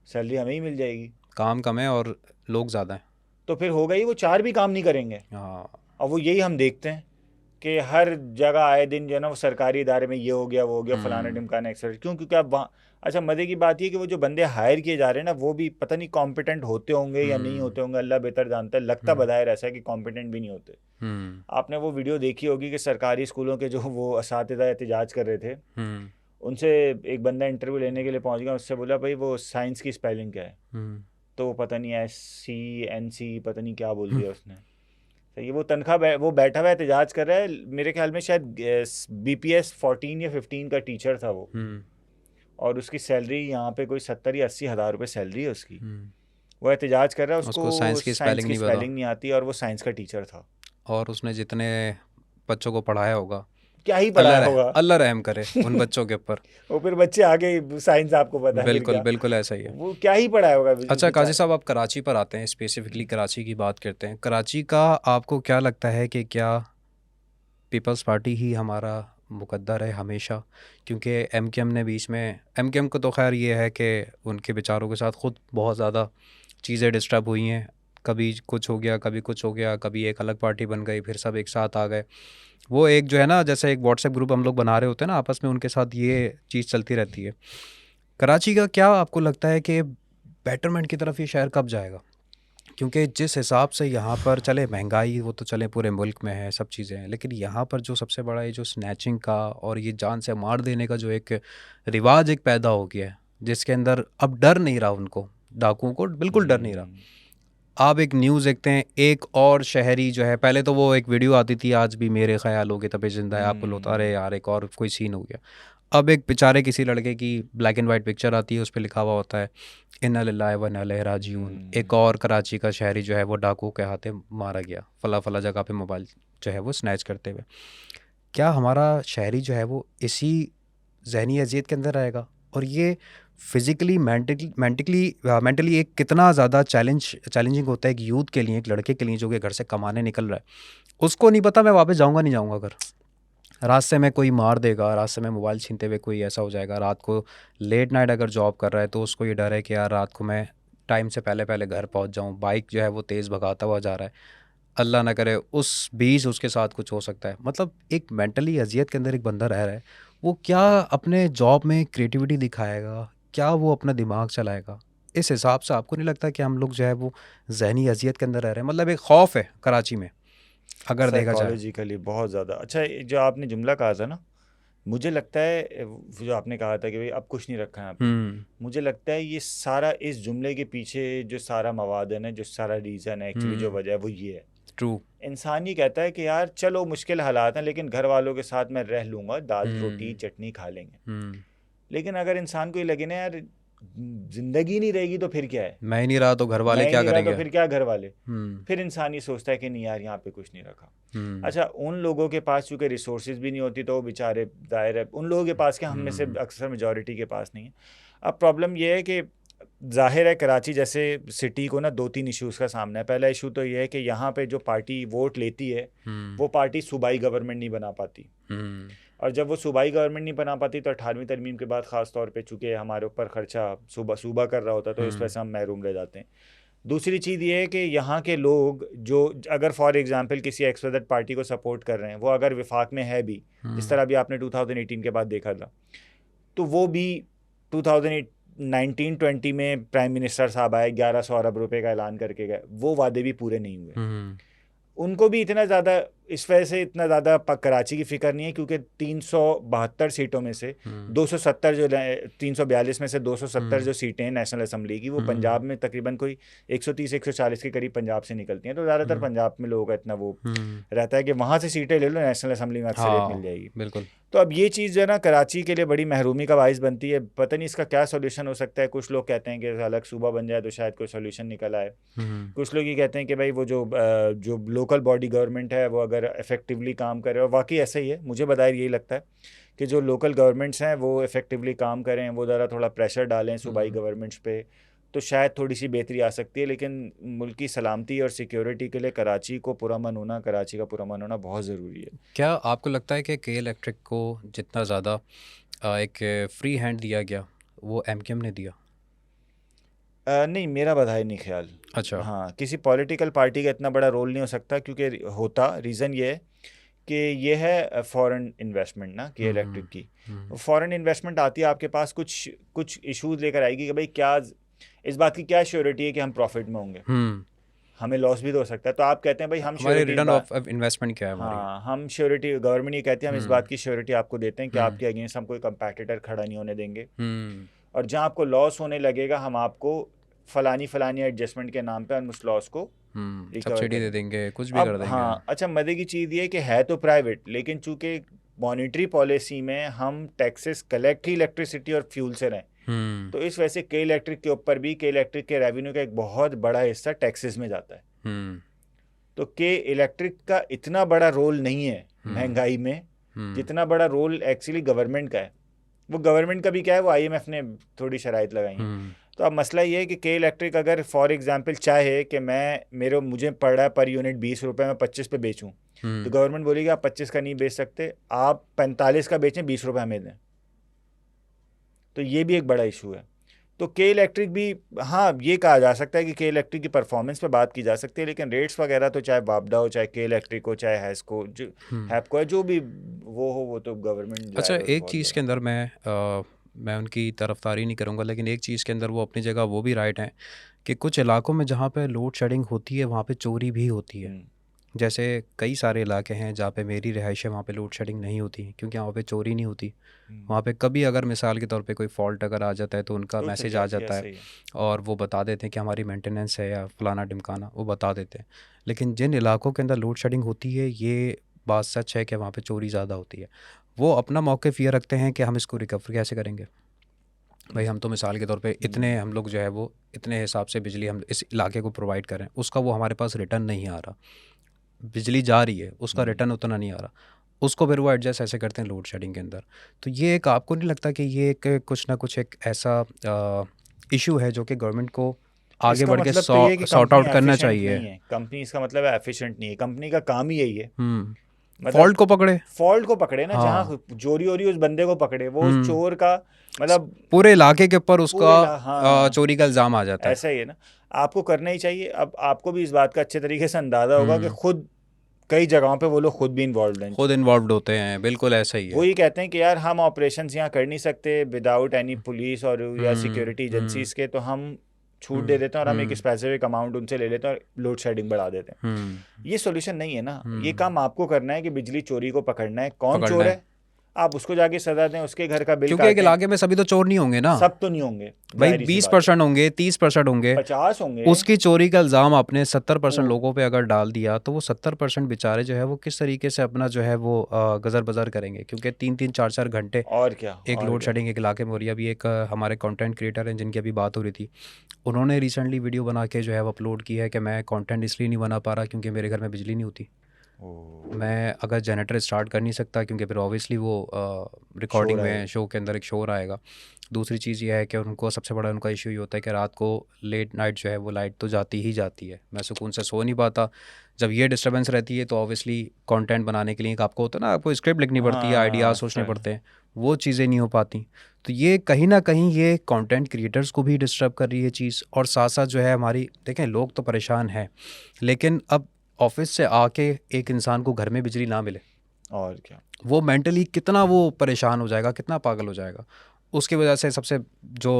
सैलरी हमें ही मिल जाएगी, काम कम है और लोग ज़्यादा हैं। तो फिर होगा ही वो 4 भी काम नहीं करेंगे। हाँ। और वो यही हम देखते हैं कि हर जगह आए दिन जो है ना, वो सरकारी इदारे में ये हो गया, वो हो गया, फलाना ढिमकाना एक्सेट्रा। क्यों? क्योंकि अब वहाँ, अच्छा मज़े की बात ये कि वो जो बंदे हायर किए जा रहे हैं ना, वो भी पता नहीं कॉम्पिटेंट होते होंगे या नहीं होते होंगे, अल्लाह बेहतर जानता है। लगता बधायर ऐसा है कि कॉम्पिटेंट भी नहीं होते। आपने वो वीडियो देखी होगी कि सरकारी स्कूलों के जो वो असातिज़ा एहतजाज कर रहे थे, उनसे एक बंदा इंटरव्यू लेने के लिए पहुंच गया, उससे बोला भाई वो साइंस की स्पेलिंग क्या है, तो वो पता नहीं SCNC पता नहीं क्या बोल दिया उसने। सही है, वो तनख्वाह वो बैठा हुआ एहतजाज कर रहा है, मेरे ख्याल में शायद BPS 14 या 15 का टीचर था वो, और उसकी सैलरी यहाँ पे कोई 70 या 80 हज़ार रुपये सैलरी है उसकी। वो एहतजाज कर रहा है, उसको साइंस की साइंस की स्पेलिंग स्पेलिंग नहीं आती, और वो साइंस का टीचर था। और उसने जितने बच्चों को पढ़ाया होगा, क्या ही पढ़ाया होगा, अल्लाह रहम करे उन बच्चों के ऊपर। वो फिर बच्चे आगे साइंस आपको पता है फिर बिल्कुल क्या, बिल्कुल ऐसा ही है। वो क्या ही पढ़ाया होगा अच्छा काजी साहब, आप कराची पर आते हैं, स्पेसिफिकली कराची की बात करते हैं। कराची का आपको क्या लगता है कि क्या पीपल्स पार्टी ही हमारा मुकद्दर है हमेशा? क्योंकि MKM ने बीच में, MKM को तो खैर ये है कि उनके बेचारों के साथ ख़ुद बहुत ज़्यादा चीज़ें डिस्टर्ब हुई हैं, कभी कुछ हो गया, कभी कुछ हो गया, कभी एक अलग पार्टी बन गई, फिर सब एक साथ आ गए। वो एक जो है ना, जैसे एक व्हाट्सएप ग्रुप हम लोग बना रहे होते हैं ना आपस में, उनके साथ ये चीज़ चलती रहती है। कराची का क्या आपको लगता है कि बेटरमेंट की तरफ ये शहर कब जाएगा? क्योंकि जिस हिसाब से यहाँ पर चले महंगाई, वो तो चले पूरे मुल्क में है, सब चीज़ें हैं, लेकिन यहाँ पर जो सबसे बड़ा ये जो स्नैचिंग का और ये जान से मार देने का जो एक रिवाज एक पैदा हो गया है, जिसके अंदर अब डर नहीं रहा, उनको डाकुओं को बिल्कुल डर नहीं रहा। आप एक न्यूज़ देखते हैं, एक और शहरी जो है, पहले तो वो एक वीडियो आती थी, आज भी मेरे ख्यालों के तबे जिंदा है, आपको लोग अरे यार एक और कोई सीन हो गया। अब एक बेचारे किसी लड़के की ब्लैक एंड वाइट पिक्चर आती है, उस पर लिखा हुआ होता है इन्ना लिल्लाहि व इन्ना इलैहि राजिऊन। एक और कराची का शहरी जो है वो डाकुओं के हाथे मारा गया, फला फला जगह पे मोबाइल जो है वो स्नैच करते हुए। क्या हमारा शहरी जो है वो इसी जहनी अजियत के अंदर रहेगा? और ये फिज़िकली मेंटली एक कितना ज़्यादा चैलेंजिंग होता है एक यूथ के लिए, एक लड़के के लिए जो कि घर से कमाने निकल रहा है, उसको नहीं पता मैं वापस जाऊँगा नहीं जाऊँगा घर, रास्ते में कोई मार देगा, रास्ते में मोबाइल छीनते हुए कोई ऐसा हो जाएगा, रात को लेट नाइट अगर जॉब कर रहा है तो उसको ये डर है कि यार रात को मैं टाइम से पहले घर पहुंच जाऊं, बाइक जो है वो तेज़ भगाता हुआ जा रहा है, अल्लाह ना करे उस बीच उसके साथ कुछ हो सकता है। मतलब एक मेंटली अजियत के अंदर एक बंदा रह रहा है, वो क्या अपने जॉब में क्रिएटिविटी दिखाएगा, क्या वो अपना दिमाग चलाएगा? इस हिसाब से आपको नहीं लगता कि हम लोग जो है वो जहनी अजियत के अंदर रह रहे हैं? मतलब एक खौफ है कराची में अगर देखा जाए। साइकोलॉजिकली बहुत ज़्यादा। अच्छा, जो आपने जुमला कहा था ना, मुझे लगता है जो आपने कहा था कि भाई अब कुछ नहीं रखा है यहाँ पे, मुझे लगता है ये सारा इस जुमले के पीछे जो सारा मवाद है ना, जो सारा रीज़न है, एक्चुअली जो वजह है वो ये है। ट्रू। इंसान ही कहता है कि यार चलो मुश्किल हालात हैं, लेकिन घर वालों के साथ मैं रह लूँगा, दाल रोटी चटनी खा लेंगे। लेकिन अगर इंसान को ये लगे ना यार जिंदगी नहीं रहेगी तो फिर क्या है, मैं ही नहीं रहा तो घर वाले मैं क्या नहीं रहा करेंगे? तो फिर क्या घर वाले, फिर इंसान ये सोचता है कि नहीं यार यहाँ पे कुछ नहीं रखा। अच्छा, उन लोगों के पास चूंकि रिसोर्सेज भी नहीं होती तो वो बेचारे दायर है, उन लोगों के पास क्या, हम में से अक्सर मेजॉरिटी के पास नहीं है। अब प्रॉब्लम ये है कि जाहिर है कराची जैसे सिटी को ना 2-3 इश्यूज़ का सामना है। पहला इशू तो ये है कि यहाँ पे जो पार्टी वोट लेती है वो पार्टी सूबाई गवर्नमेंट नहीं बना पाती, और जब वो सूबाई गवर्नमेंट नहीं बना पाती तो 18वीं तरमीम के बाद ख़ास तौर पे चूँकि हमारे ऊपर ख़र्चा सूबा कर रहा होता है तो इस वजह से हम महरूम रह जाते हैं। दूसरी चीज़ ये है कि यहाँ के लोग जो अगर फॉर एग्जांपल किसी एक्सवाइजेड पार्टी को सपोर्ट कर रहे हैं, वो अगर विफाक में है भी, जिस तरह भी आपने 2018 के बाद देखा था, तो वो भी 2019-20 में प्राइम मिनिस्टर साहब आए, 1100 अरब रुपए का ऐलान करके गए, वो वादे भी पूरे नहीं हुए। उनको भी इतना ज़्यादा इस वजह से इतना ज़्यादा कराची की फ़िक्र नहीं है क्योंकि 372 सीटों में से 270 जो 342 में से 270 जो सीटें हैं नेशनल असम्बली की, वो पंजाब में तकरीबन कोई 130-140 के करीब पंजाब से निकलती हैं, तो ज़्यादातर पंजाब में लोगों का इतना वो रहता है कि वहाँ से सीटें ले लो, नेशनल असम्बली में अक्सरियत मिल जाएगी। बिल्कुल। तो अब ये चीज़ जो है ना कराची के लिए बड़ी महरूमी का बाइस बनती है। पता नहीं इसका क्या सोल्यूशन हो सकता है। कुछ लोग कहते हैं कि अलग सूबा बन जाए तो शायद कोई सोल्यूशन निकल आए। कुछ लोग ये कहते हैं कि भाई वो जो लोकल बॉडी गवर्नमेंट है वो अगर अगर इफ़ेक्टिवली काम करे, और वाकई ऐसा ही है, मुझे बताया यही लगता है कि जो लोकल गवर्नमेंट्स हैं वो इफ़ेक्टिवली काम करें, वो ज़रा थोड़ा प्रेशर डालें सूबाई गवर्नमेंट्स पे, तो शायद थोड़ी सी बेहतरी आ सकती है। लेकिन मुल्क की सलामती और सिक्योरिटी के लिए कराची का पुरअमन होना बहुत ज़रूरी है। क्या आपको लगता है कि के इलेक्ट्रिक को जितना ज़्यादा एक फ्री हैंड दिया गया वो एमकेएम ने दिया? नहीं, मेरा बधाई नहीं ख्याल। अच्छा। हाँ, किसी पॉलिटिकल पार्टी का इतना बड़ा रोल नहीं हो सकता, क्योंकि होता रीज़न ये है कि ये है फॉरेन इन्वेस्टमेंट ना, कि इलेक्ट्रिक की फॉरेन इन्वेस्टमेंट आती है आपके पास, कुछ कुछ इश्यूज लेकर आएगी कि भाई क्या इस बात की क्या श्योरिटी है कि हम प्रॉफिट में होंगे, हमें लॉस भी तो हो सकता है। तो आप कहते हैं भाई हम हमारे श्योरिटी रिटर्न ऑफ इन्वेस्टमेंट क्या है हमारी? हाँ, हम श्योरिटी, गवर्नमेंट ये कहती है हम इस बात की श्योरिटी आपको देते हैं कि आपके अगेंस्ट हम कोई कंपैटिटर खड़ा नहीं होने देंगे, और जहाँ आपको लॉस होने लगेगा हम आपको फलानी एडजस्टमेंट के नाम पे हम उस लॉस को रिकवर सब्सिडी दे करें। देंगे, कुछ भी कर अब देंगे। हाँ, अच्छा मजे की चीज़ ये है कि है तो प्राइवेट, लेकिन चूंकि मॉनेटरी पॉलिसी में हम टैक्सेस कलेक्ट ही इलेक्ट्रिसिटी और फ्यूल से रहें, तो इस वजह से के इलेक्ट्रिक के ऊपर भी के इलेक्ट्रिक के रेवेन्यू का एक बहुत बड़ा हिस्सा टैक्सेस में जाता है। तो के इलेक्ट्रिक का इतना बड़ा रोल नहीं है महंगाई में, जितना बड़ा रोल एक्चुअली गवर्नमेंट का है। वो गवर्नमेंट का भी क्या है, वो आईएमएफ ने थोड़ी शराइत लगाई हैं। तो अब मसला ये है कि के इलेक्ट्रिक अगर फॉर एग्जांपल चाहे कि मुझे पड़ रहा है पर यूनिट 20 रुपये में 25 पे बेचूं, तो गवर्नमेंट बोलेगी आप 25 का नहीं बेच सकते, आप 45 का बेचें, 20 रुपये हमें दें। तो ये भी एक बड़ा इशू है। तो के इलेक्ट्रिक भी, हाँ ये कहा जा सकता है कि के इलेक्ट्रिक की परफॉर्मेंस पे बात की जा सकती है, लेकिन रेट्स वगैरह तो चाहे वापडा हो, चाहे के इलेक्ट्रिक हो, चाहे हैस्को, जो हैपको है, जो भी वो तो गवर्नमेंट। अच्छा, एक चीज़ के अंदर मैं उनकी तरफदारी नहीं करूँगा, लेकिन एक चीज़ के अंदर वो अपनी जगह वो भी राइट हैं कि कुछ इलाकों में जहाँ पे लोड शेडिंग होती है वहाँ पे चोरी भी होती है। जैसे कई सारे इलाके हैं जहाँ पे मेरी रिहाइश है, वहाँ पे लोड शेडिंग नहीं होती क्योंकि वहाँ पे चोरी नहीं होती। वहाँ पे कभी अगर मिसाल के तौर पे कोई फॉल्ट अगर आ जाता है तो उनका मैसेज आ जाता है और वो बता देते हैं कि हमारी मेंटेनेंस है या फलाना ढिमकाना, वो बता देते हैं। लेकिन जिन इलाकों के अंदर लोड शेडिंग होती है, ये बात सच है कि वहाँ पे चोरी ज़्यादा होती है। वो अपना मौक़िफ़ ये रखते हैं कि हम इसको रिकवर कैसे करेंगे। भाई हम तो मिसाल के तौर पे इतने हम लोग जो है वो इतने हिसाब से बिजली हम इस इलाके को प्रोवाइड करें, उसका वो हमारे पास रिटर्न नहीं आ रहा। बिजली जा रही है, उसका रिटर्न उतना नहीं आ रहा, उसको फिर वो एडजस्ट ऐसे करते हैं लोड शेडिंग के अंदर। तो ये एक, आपको नहीं लगता कि ये एक कुछ ना कुछ एक ऐसा इशू है जो कि गवर्नमेंट को आगे बढ़ के सॉर्ट आउट करना चाहिए? कंपनी, इसका मतलब है एफिशिएंट नहीं है, कंपनी का काम ही यही है फॉल्ट को पकड़े ना। जहाँ चोरी हो रही उस बंदे को पकड़े, वो उस चोर का मतलब पूरे इलाके के ऊपर उसका चोरी का इल्ज़ाम आ जाता है। ऐसा ही है ना, आपको करना ही चाहिए। अब आपको भी इस बात का अच्छे तरीके से अंदाज़ा होगा कि खुद कई जगहों पे वो लोग खुद भी इन्वॉल्व होते हैं। बिल्कुल ऐसा ही है। वो ये कहते हैं कि यार हम ऑपरेशंस यहाँ कर नहीं सकते विदाउट एनी पुलिस और या सिक्योरिटी एजेंसीज के, तो हम छूट दे देते हैं और हम एक स्पेसिफिक अमाउंट उनसे ले लेते हैं और लोड शेडिंग बढ़ा देते हैं। ये सॉल्यूशन नहीं है ना। ये काम आपको करना है कि बिजली चोरी को पकड़ना है। कौन चोर है आप उसको जाके सजा दें, उसके घर का बिल, क्योंकि एक इलाके में सभी तो चोर नहीं होंगे ना। सब तो नहीं होंगे भाई, 20% होंगे, 30% होंगे, 50 होंगे। उसकी चोरी का इल्ज़ाम आपने 70% लोगों पे अगर डाल दिया तो वो 70% बेचारे जो है वो किस तरीके से अपना जो है वो गजर बजर करेंगे। क्योंकि 3-3 4-4 घंटे और क्या एक लोड शेडिंग एक इलाके में हो रही है। अभी एक हमारे कंटेंट क्रिएटर हैं जिनकी अभी बात हो रही थी, उन्होंने रिसेंटली वीडियो बना के जो है वो अपलोड की है कि मैं कंटेंट इसलिए नहीं बना पा रहा क्योंकि मेरे घर में बिजली नहीं होती। मैं अगर जनरेटर स्टार्ट कर नहीं सकता क्योंकि फिर ऑब्वियसली वो रिकॉर्डिंग में शो के अंदर एक शोर आएगा। दूसरी चीज़ ये है कि उनको सबसे बड़ा उनका इशू ये होता है कि रात को लेट नाइट जो है वो लाइट तो जाती ही जाती है, मैं सुकून से सो नहीं पाता। जब ये डिस्टर्बेंस रहती है तो ऑब्वियसली कंटेंट बनाने के लिए आपको होता है ना, आपको स्क्रिप्ट लिखनी पड़ती है, आइडियाज़ सोचने पड़ते हैं, वो चीज़ें नहीं हो पाती। तो ये कहीं ना कहीं ये कंटेंट क्रिएटर्स को भी डिस्टर्ब कर रही है चीज़। और साथ साथ जो है हमारी, देखें लोग तो परेशान हैं, लेकिन अब ऑफिस से आके एक इंसान को घर में बिजली ना मिले और क्या, वो मेंटली कितना वो परेशान हो जाएगा, कितना पागल हो जाएगा। उसकी वजह से सबसे जो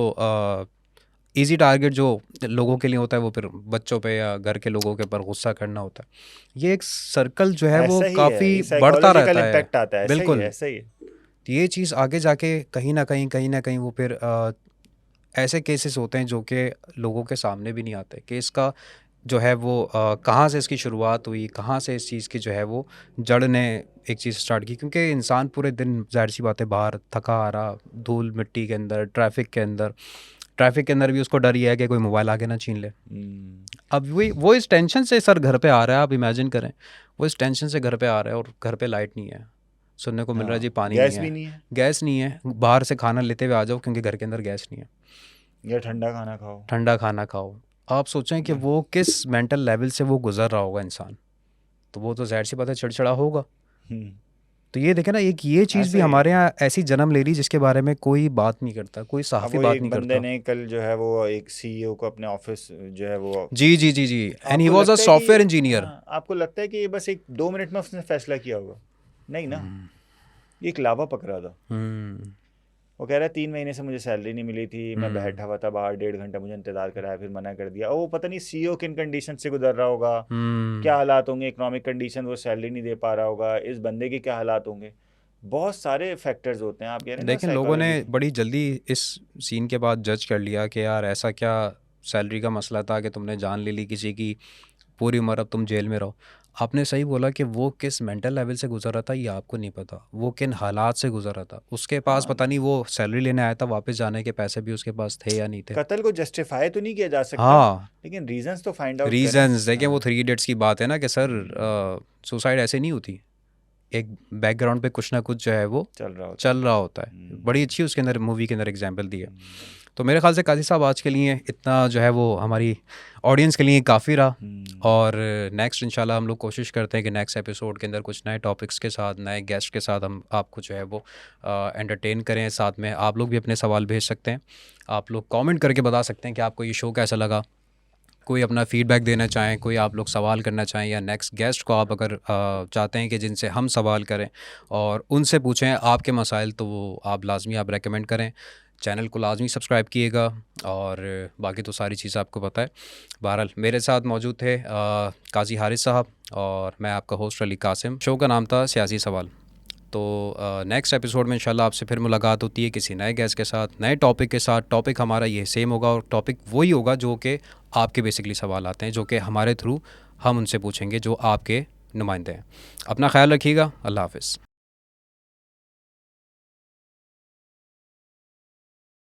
इजी टारगेट जो लोगों के लिए होता है वो फिर बच्चों पे या घर के लोगों के ऊपर गुस्सा करना होता है। ये एक सर्कल जो है वो काफ़ी बढ़ता रहता है। बिल्कुल ऐसा ही है। तो ये चीज़ आगे जाके कहीं ना कहीं वो फिर ऐसे केसेस होते हैं जो कि लोगों के सामने भी नहीं आते कि इसका जो है वो कहाँ से इसकी शुरुआत हुई, कहाँ से इस चीज़ की जो है वो जड़ ने एक चीज़ स्टार्ट की। क्योंकि इंसान पूरे दिन, जाहिर सी बात है, बाहर थका आ रहा, धूल मिट्टी के अंदर, ट्रैफिक के अंदर, ट्रैफिक के अंदर भी उसको डर ये है कि कोई मोबाइल आगे ना छीन ले। हम्म। अब वो इस टेंशन से सर घर पे आ रहा है, आप इमेजिन करें, वो इस टेंशन से घर पे आ रहा है और घर पे लाइट नहीं है, सुनने को मिल रहा है जी हाँ, पानी गैस नहीं भी है, नहीं है गैस नहीं है, बाहर से खाना लेते हुए आ जाओ क्योंकि घर के अंदर गैस नहीं है, या ठंडा खाना खाओ। ठंडा खाना खाओ। आप सोचें कि वो किस मेंटल लेवल से वो गुजर रहा होगा इंसान, तो वो तो ज़ाहिर सी बात है चिड़चिड़ा होगा। हम्म। तो ये देखें ना, एक ये चीज़ भी ऐसे हमारे यहाँ ऐसी जन्म ले रही जिसके बारे में कोई बात नहीं करता, कोई अब सहाफ़ी वो बात एक नहीं बंदे करता। ने कल जो है वो एक सीईओ को अपने ऑफिस जो है वो, जी जी जी जी, एंड ही आपको वाज अ लगता है सॉफ्टवेयर कि इंजीनियर। हाँ, आपको लगता है कि ये बस एक 2 मिनट में उसने फैसला किया होगा? नहीं ना, ये एक लावा पक रहा था। वो कह रहा है 3 महीने से मुझे सैलरी नहीं मिली थी, मैं बैठा हुआ था बाहर 1.5 घंटा, मुझे इंतजार कराया, फिर मना कर दिया। वो पता नहीं सीईओ किन कंडीशन से गुजर रहा होगा, क्या हालात होंगे, इकोनॉमिक कंडीशन, वो सैलरी नहीं दे पा रहा होगा, इस बंदे के क्या हालात होंगे, बहुत सारे फैक्टर्स होते हैं। आप कह रहे हैं ना लेकिन लोगों ने साइकोलॉजी। बड़ी जल्दी इस सीन के बाद जज कर लिया कि यार ऐसा क्या सैलरी का मसला था कि तुमने जान ले ली किसी की, पूरी उम्र अब तुम जेल में रहो। आपने सही बोला कि वो किस मेंटल लेवल से गुजर रहा था ये आपको नहीं पता, वो किन हालात से गुजर रहा था। उसके पास हाँ, पता नहीं वो सैलरी लेने आया था, वापस जाने के पैसे भी उसके पास थे या नहीं थे। कत्ल को जस्टिफाई तो नहीं किया जा सकता, हाँ, लेकिन रीजंस तो फाइंड आउट करें। रीजंस देखें, वो हाँ। 3 इडियट्स की बात है ना कि सर सुसाइड ऐसे नहीं होती, एक बैकग्राउंड पे कुछ ना कुछ जो है वो चल रहा होता चल है। रहा होता है। हम्म। बड़ी अच्छी उसके अंदर मूवी के अंदर एग्जांपल दी है। हम्म। तो मेरे ख्याल से काजी साहब आज के लिए इतना जो है वो हमारी ऑडियंस के लिए काफ़ी रहा। हम्म। और नेक्स्ट इंशाल्लाह हम लोग कोशिश करते हैं कि नेक्स्ट एपिसोड के अंदर कुछ नए टॉपिक्स के साथ, नए गेस्ट के साथ हम आपको जो है वो एंटरटेन करें। साथ में आप लोग भी अपने सवाल भेज सकते हैं, आप लोग कमेंट करके बता सकते हैं कि आपको ये शो कैसा लगा, कोई अपना फीडबैक देना चाहें, कोई आप लोग सवाल करना चाहें, या नेक्स्ट गेस्ट को आप अगर चाहते हैं कि जिनसे हम सवाल करें और उनसे पूछें आपके मसाइल, तो वो आप लाजमी आप रेकमेंड करें। चैनल को लाजमी सब्सक्राइब किएगा और बाकी तो सारी चीज़ें आपको पता है। बहरहाल मेरे साथ मौजूद थे काजी हारिस साहब और मैं आपका होस्ट अली कासिम। शो का नाम था सियासी सवाल। तो नेक्स्ट एपिसोड में इंशाल्लाह आपसे फिर मुलाकात होती है किसी नए गेस्ट के साथ, नए टॉपिक के साथ। टॉपिक हमारा ये सेम होगा और टॉपिक वही होगा जो कि आपके बेसिकली सवाल आते हैं, जो कि हमारे थ्रू हम उनसे पूछेंगे जो आपके नुमाइंदे हैं। अपना ख्याल रखिएगा। अल्लाह हाफ़िज़।